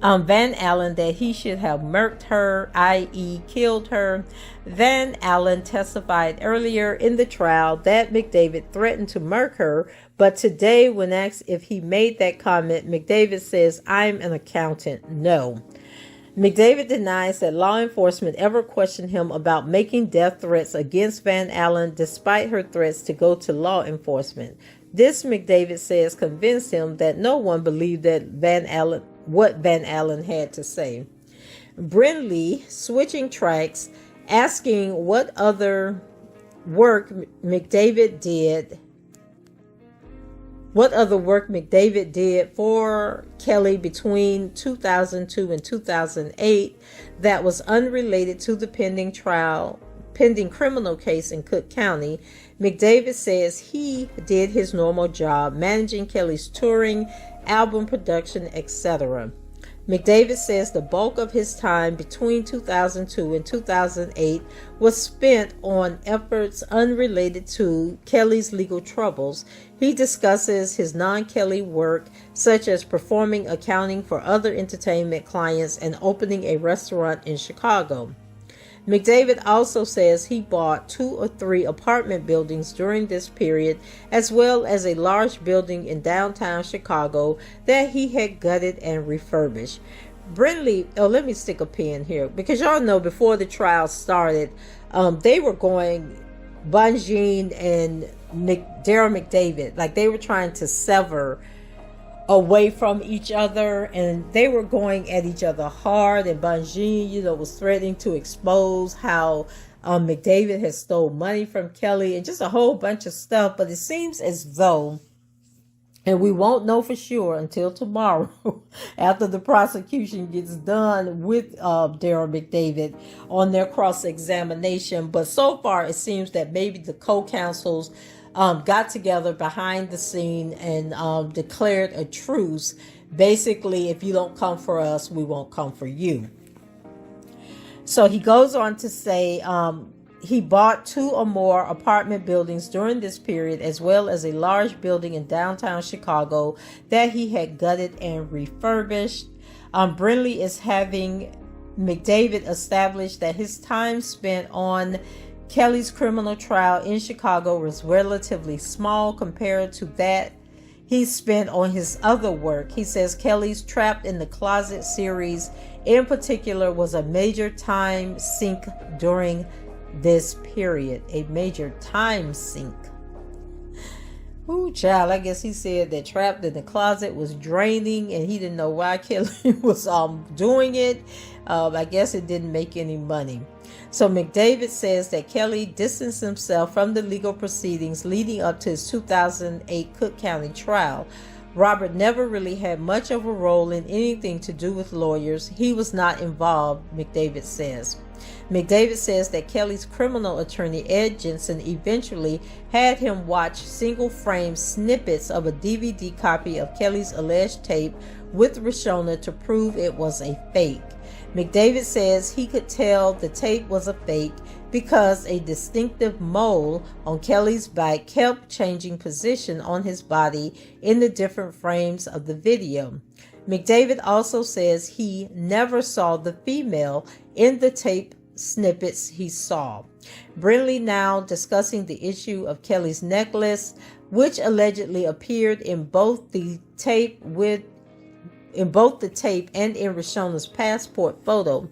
Van Allen that he should have murked her, i.e. killed her. Van Allen testified earlier in the trial that McDavid threatened to murk her, but today when asked if he made that comment, McDavid says, "I'm an accountant, no." McDavid denies that law enforcement ever questioned him about making death threats against Van Allen despite her threats to go to law enforcement. This, McDavid says, convinced him that no one believed that what Van Allen had to say. Brindley, switching tracks, asking what other work McDavid did for Kelly between 2002 and 2008 that was unrelated to the pending criminal case in Cook County. McDavid says he did his normal job, managing Kelly's touring, album production, etc. McDavid says the bulk of his time between 2002 and 2008 was spent on efforts unrelated to Kelly's legal troubles. He discusses his non-Kelly work, such as performing accounting for other entertainment clients and opening a restaurant in Chicago. McDavid also says he bought 2 or 3 apartment buildings during this period, as well as a large building in downtown Chicago that he had gutted and refurbished. Let me stick a pin here, because y'all know before the trial started, they were going, Bunjean and Derrel McDavid, like they were trying to sever away from each other, and they were going at each other hard, and Bunjean, was threatening to expose how McDavid had stole money from Kelly and just a whole bunch of stuff. But it seems as though, and we won't know for sure until tomorrow after the prosecution gets done with Derrel McDavid on their cross-examination, but so far it seems that maybe the co-counsels got together behind the scene and declared a truce. Basically, if you don't come for us, we won't come for you. So he goes on to say he bought 2 or more apartment buildings during this period, as well as a large building in downtown Chicago that he had gutted and refurbished. Brindley is having McDavid establish that his time spent on Kelly's criminal trial in Chicago was relatively small compared to that he spent on his other work. He says Kelly's Trapped in the Closet series in particular was a major time sink during this period. A major time sink. Ooh, child, I guess he said that Trapped in the Closet was draining and he didn't know why Kelly was doing it. I guess it didn't make any money. So McDavid says that Kelly distanced himself from the legal proceedings leading up to his 2008 Cook County trial. Robert never really had much of a role in anything to do with lawyers. He was not involved, McDavid says. McDavid says that Kelly's criminal attorney, Ed Jensen, eventually had him watch single-frame snippets of a DVD copy of Kelly's alleged tape with Rishona to prove it was a fake. McDavid says he could tell the tape was a fake because a distinctive mole on Kelly's back kept changing position on his body in the different frames of the video. McDavid also says he never saw the female in the tape snippets he saw. Brindley now discussing the issue of Kelly's necklace, which allegedly appeared in both the tape and in Rishona's passport photo.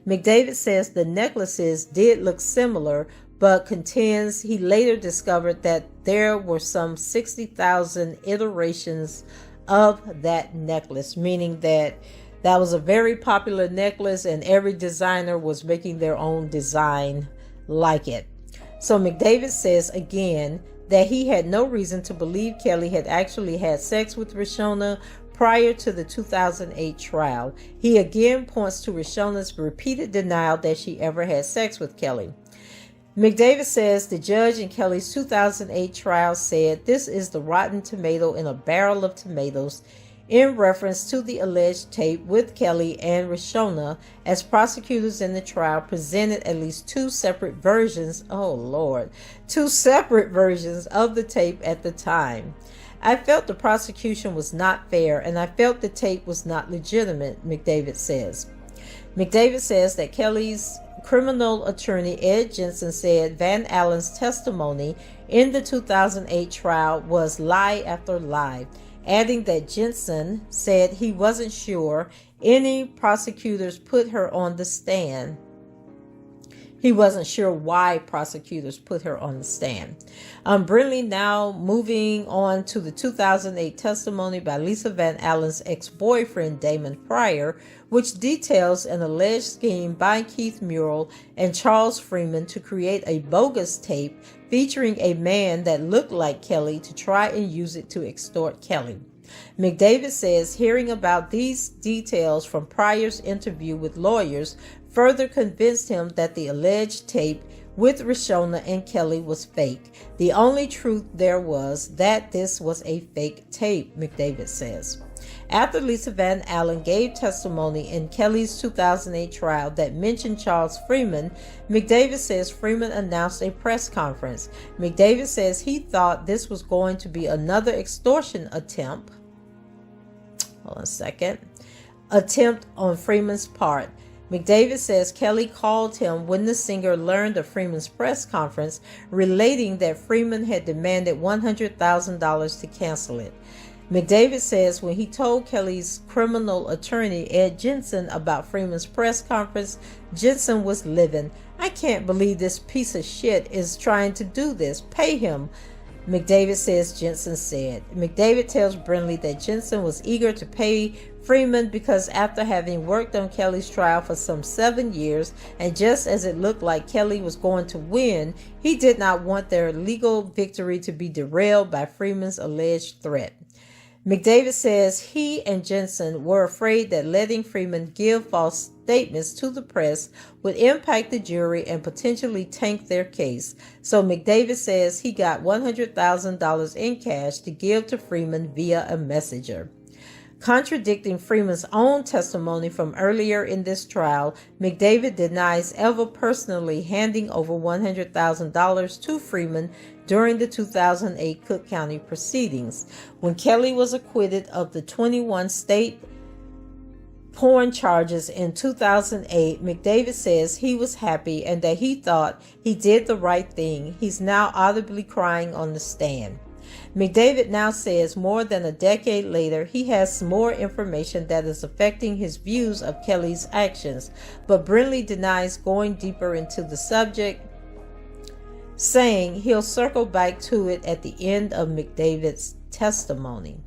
McDavid says the necklaces did look similar, but contends he later discovered that there were some 60,000 iterations of that necklace, meaning that was a very popular necklace and every designer was making their own design like it. So McDavid says again that he had no reason to believe Kelly had actually had sex with Rishona prior to the 2008 trial. He again points to Rishona's repeated denial that she ever had sex with Kelly. McDavid says the judge in Kelly's 2008 trial said, "This is the rotten tomato in a barrel of tomatoes," in reference to the alleged tape with Kelly and Rishona, as prosecutors in the trial presented at least two separate versions of the tape at the time. "I felt the prosecution was not fair, and I felt the tape was not legitimate," McDavid says. McDavid says that Kelly's criminal attorney, Ed Jensen, said Van Allen's testimony in the 2008 trial was lie after lie, adding that Jensen said he wasn't sure any prosecutors put her on the stand. He wasn't sure why prosecutors put her on the stand. Brindley now moving on to the 2008 testimony by Lisa Van Allen's ex-boyfriend, Damon Friar, which details an alleged scheme by Keith Murrell and Charles Freeman to create a bogus tape featuring a man that looked like Kelly to try and use it to extort Kelly. McDavid says hearing about these details from Friar's interview with lawyers further convinced him that the alleged tape with Rishona and Kelly was fake. The only truth there was that this was a fake tape, McDavid says. After Lisa Van Allen gave testimony in Kelly's 2008 trial that mentioned Charles Freeman, McDavid says Freeman announced a press conference. McDavid says he thought this was going to be another extortion attempt. Hold on a second. Attempt on Freeman's part. McDavid says Kelly called him when the singer learned of Freeman's press conference, relating that Freeman had demanded $100,000 to cancel it. McDavid says when he told Kelly's criminal attorney, Ed Jensen, about Freeman's press conference, Jensen was livid. "I can't believe this piece of shit is trying to do this. Pay him," McDavid says Jensen said. McDavid tells Brinley that Jensen was eager to pay Freeman because after having worked on Kelly's trial for some 7 years, and just as it looked like Kelly was going to win, he did not want their legal victory to be derailed by Freeman's alleged threat. McDavid says he and Jensen were afraid that letting Freeman give false statements to the press would impact the jury and potentially tank their case. So McDavid says he got $100,000 in cash to give to Freeman via a messenger. Contradicting Freeman's own testimony from earlier in this trial, McDavid denies ever personally handing over $100,000 to Freeman during the 2008 Cook County proceedings. When Kelly was acquitted of the 21 state porn charges in 2008, McDavid says he was happy and that he thought he did the right thing. He's now audibly crying on the stand. McDavid now says more than a decade later, he has more information that is affecting his views of Kelly's actions, but Brinley denies going deeper into the subject, saying he'll circle back to it at the end of McDavid's testimony.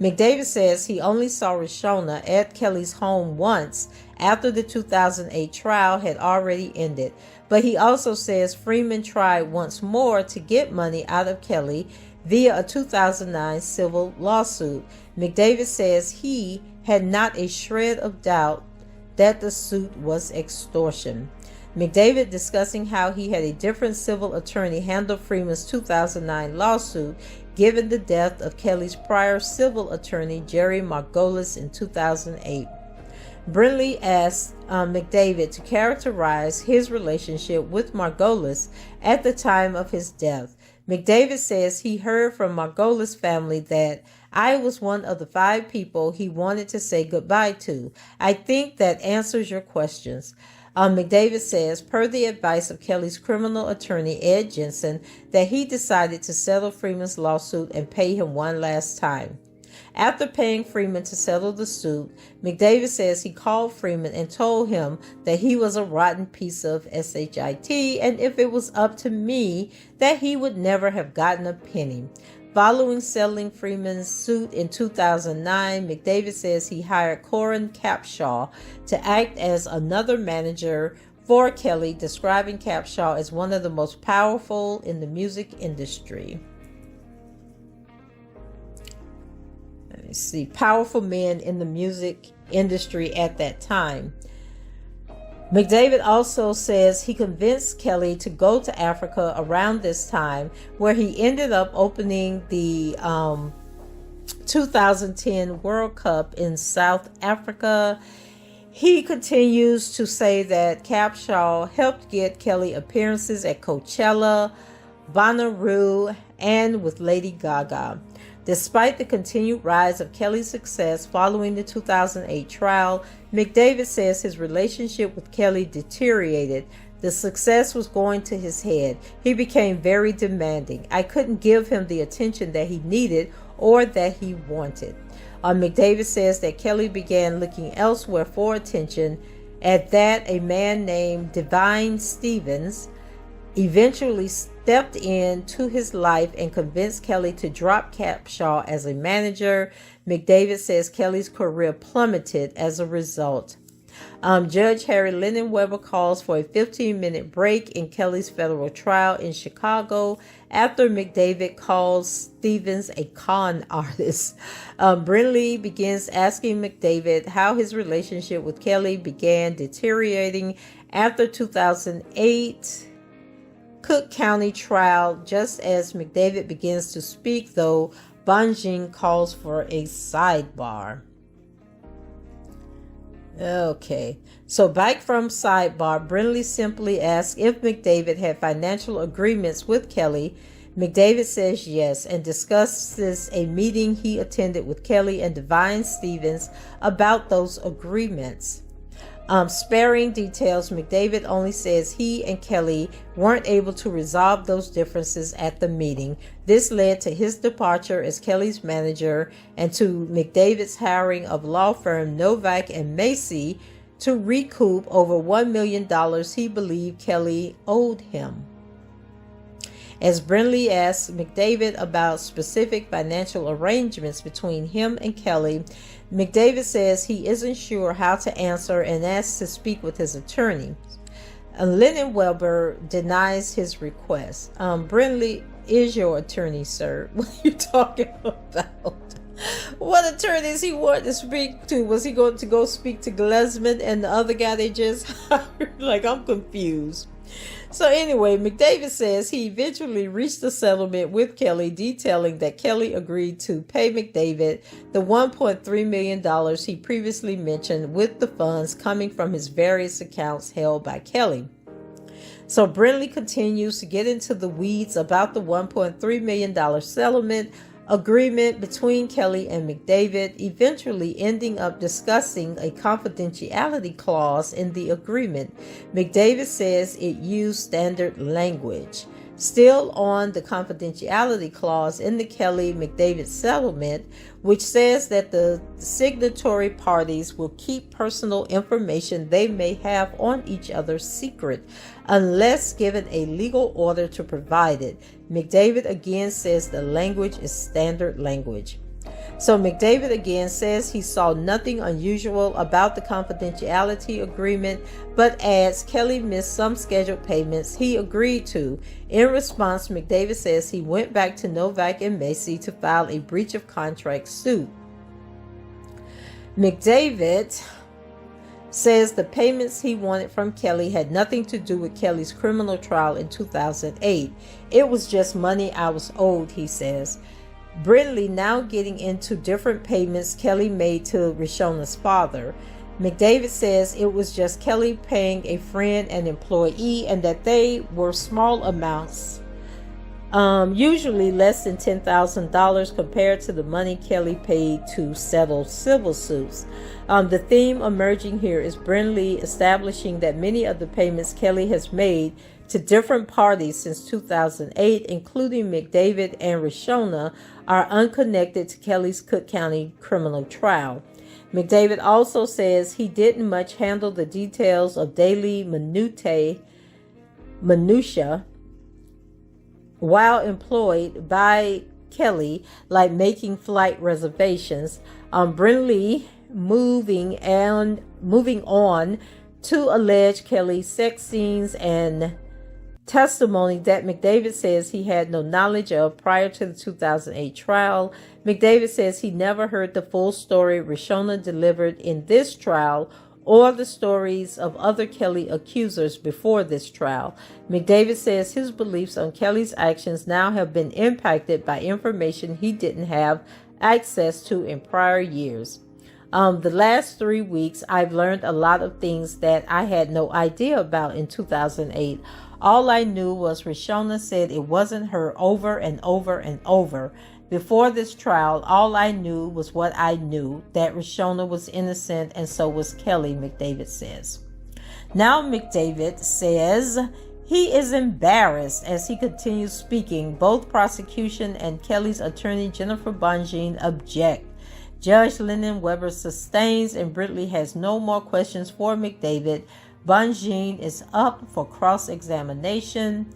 McDavid says he only saw Rishona at Kelly's home once after the 2008 trial had already ended, but he also says Freeman tried once more to get money out of Kelly via a 2009 civil lawsuit. McDavid says he had not a shred of doubt that the suit was extortion. McDavid discussing how he had a different civil attorney handle Freeman's 2009 lawsuit given the death of Kelly's prior civil attorney Jerry Margolis in 2008. Brinley asked McDavid to characterize his relationship with Margolis at the time of his death. McDavid says he heard from Margolis' family that I was one of the 5 people he wanted to say goodbye to. I think that answers your questions. McDavid says, per the advice of Kelly's criminal attorney, Ed Jensen, that he decided to settle Freeman's lawsuit and pay him one last time. After paying Freeman to settle the suit, McDavid says he called Freeman and told him that he was a rotten piece of shit, and if it was up to me, that he would never have gotten a penny. Following settling Freeman's suit in 2009, McDavid says he hired Corin Capshaw to act as another manager for Kelly, describing Capshaw as one of the most powerful in the music industry. Let me see, powerful men in the music industry at that time. McDavid also says he convinced Kelly to go to Africa around this time, where he ended up opening the 2010 World Cup in South Africa. He continues to say that Capshaw helped get Kelly appearances at Coachella, Bonnaroo, and with Lady Gaga. Despite the continued rise of Kelly's success following the 2008 trial, McDavid says his relationship with Kelly deteriorated. The success was going to his head. He became very demanding. I couldn't give him the attention that he needed or that he wanted. McDavid says that Kelly began looking elsewhere for attention. At that, a man named Divine Stevens eventually stepped into his life and convinced Kelly to drop Capshaw as a manager. McDavid says Kelly's career plummeted as a result. Judge Harry Lindenweber calls for a 15-minute break in Kelly's federal trial in Chicago after McDavid calls Stevens a con artist. Brinley begins asking McDavid how his relationship with Kelly began deteriorating after 2008 Cook County trial. Just as McDavid begins to speak, though, Bunjin calls for a sidebar. Okay, so back from sidebar, Brinley simply asks if McDavid had financial agreements with Kelly. McDavid says yes and discusses a meeting he attended with Kelly and Divine Stevens about those agreements. Sparing details, McDavid only says he and Kelly weren't able to resolve those differences at the meeting. This led to his departure as Kelly's manager and to McDavid's hiring of law firm Novak and Macy to recoup over $1 million he believed Kelly owed him. As Brinley asks McDavid about specific financial arrangements between him and Kelly, McDavid says he isn't sure how to answer and asks to speak with his attorney. Lennon Weber denies his request. Brinley is your attorney, sir. What are you talking about? What attorneys he wanted to speak to? Was he going to go speak to Glesman and the other guy they just hired? Like, I'm confused. So anyway, McDavid says he eventually reached a settlement with Kelly, detailing that Kelly agreed to pay McDavid the $1.3 million he previously mentioned, with the funds coming from his various accounts held by Kelly. So Brinley continues to get into the weeds about the $1.3 million settlement agreement between Kelly and McDavid, eventually ending up discussing a confidentiality clause in the agreement. McDavid says it used standard language. Still on the confidentiality clause in the Kelly-McDavid settlement, which says that the signatory parties will keep personal information they may have on each other secret unless given a legal order to provide it. McDavid again says the language is standard language. So McDavid again says he saw nothing unusual about the confidentiality agreement, but adds Kelly missed some scheduled payments he agreed to. In response, McDavid says he went back to Novak and Macy to file a breach of contract suit. McDavid says the payments he wanted from Kelly had nothing to do with Kelly's criminal trial in 2008. It was just money I was owed, he says. Brinley now getting into different payments Kelly made to Rishona's father. McDavid says it was just Kelly paying a friend and employee and that they were small amounts, usually less than $10,000 compared to the money Kelly paid to settle civil suits. The theme emerging here is Brinley establishing that many of the payments Kelly has made to different parties since 2008, including McDavid and Rishona, are unconnected to Kelly's Cook County criminal trial. McDavid also says he didn't much handle the details of daily minutia while employed by Kelly, like making flight reservations. Brinley moving on to allege Kelly's sex scenes and testimony that McDavid says he had no knowledge of prior to the 2008 trial. McDavid says he never heard the full story Rishona delivered in this trial or the stories of other Kelly accusers before this trial. McDavid says his beliefs on Kelly's actions now have been impacted by information he didn't have access to in prior years. The last 3 weeks, I've learned a lot of things that I had no idea about in 2008. All I knew was Rishona said it wasn't her over and over and over. Before this trial, all I knew was what I knew, that Rishona was innocent and so was Kelly, McDavid says. Now McDavid says he is embarrassed as he continues speaking. Both prosecution and Kelly's attorney, Jennifer Bunjin, object. Judge Lennon Weber sustains and Brinley has no more questions for McDavid. Bunjin is up for cross-examination.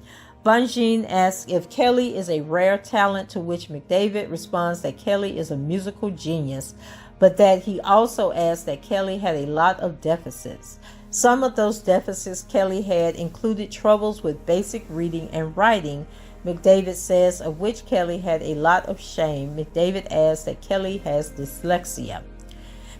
Bunjin asks if Kelly is a rare talent, to which McDavid responds that Kelly is a musical genius, but that he also adds that Kelly had a lot of deficits. Some of those deficits Kelly had included troubles with basic reading and writing, McDavid says, of which Kelly had a lot of shame. McDavid adds that Kelly has dyslexia.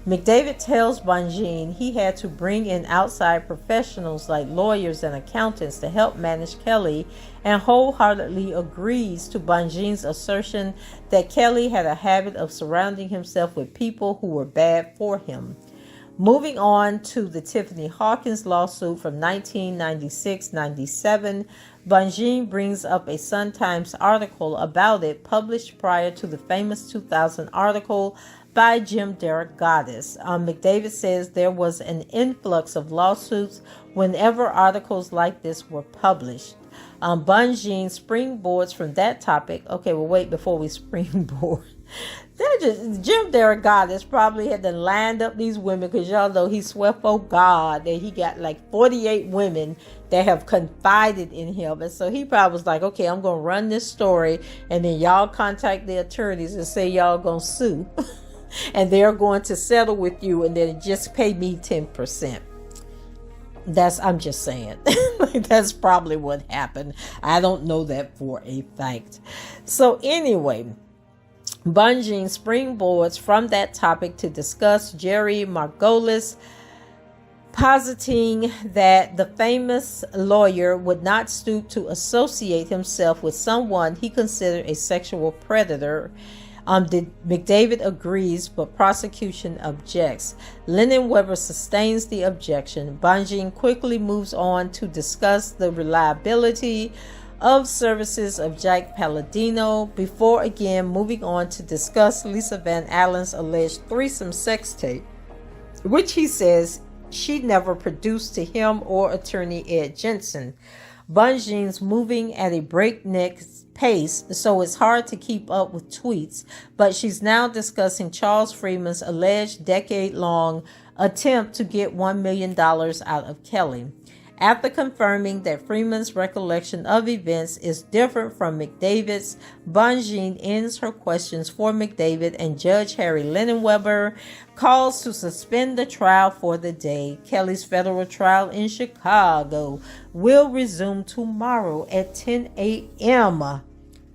McDavid tells Bonjean he had to bring in outside professionals like lawyers and accountants to help manage Kelly, and wholeheartedly agrees to Bonjean's assertion that Kelly had a habit of surrounding himself with people who were bad for him. Moving on to the Tiffany Hawkins lawsuit from 1996-97, Bonjean brings up a Sun-Times article about it published prior to the famous 2000 article by Jim Derek Goddess. McDavid says there was an influx of lawsuits whenever articles like this were published. Bonjean springboards from that topic. Okay, well, wait before we springboard. Jim Derek Goddess probably had to line up these women, because y'all know he swear for God that he got like 48 women that have confided in him. And so he probably was like, okay, I'm going to run this story, and then y'all contact the attorneys and say y'all going to sue. And they're going to settle with you, and then just pay me 10%. I'm just saying. That's probably what happened. I don't know that for a fact. So anyway, Bonjean springboards from that topic to discuss Jerry Margolis, positing that the famous lawyer would not stoop to associate himself with someone he considered a sexual predator. McDavid agrees, but prosecution objects. Lennon Weber sustains the objection. Bonjean quickly moves on to discuss the reliability of services of Jack Palladino, before again moving on to discuss Lisa Van Allen's alleged threesome sex tape, which he says she never produced to him or attorney Ed Jensen. Bonjean's moving at a breakneck pace, so it's hard to keep up with tweets, but she's now discussing Charles Freeman's alleged decade-long attempt to get $1 million out of Kelly. After confirming that Freeman's recollection of events is different from McDavid's, Bonjean ends her questions for McDavid, and Judge Harry Lennenweber calls to suspend the trial for the day. Kelly's federal trial in Chicago will resume tomorrow at 10 a.m.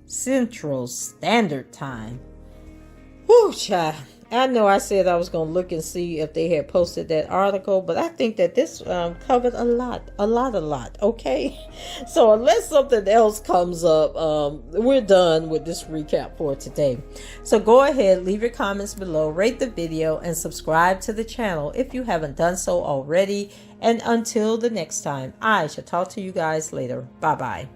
Central Standard Time. Whew, child. I know I said I was going to look and see if they had posted that article, but I think that this covered a lot, okay? So unless something else comes up, we're done with this recap for today. So go ahead, leave your comments below, rate the video, and subscribe to the channel if you haven't done so already. And until the next time, I shall talk to you guys later. Bye-bye.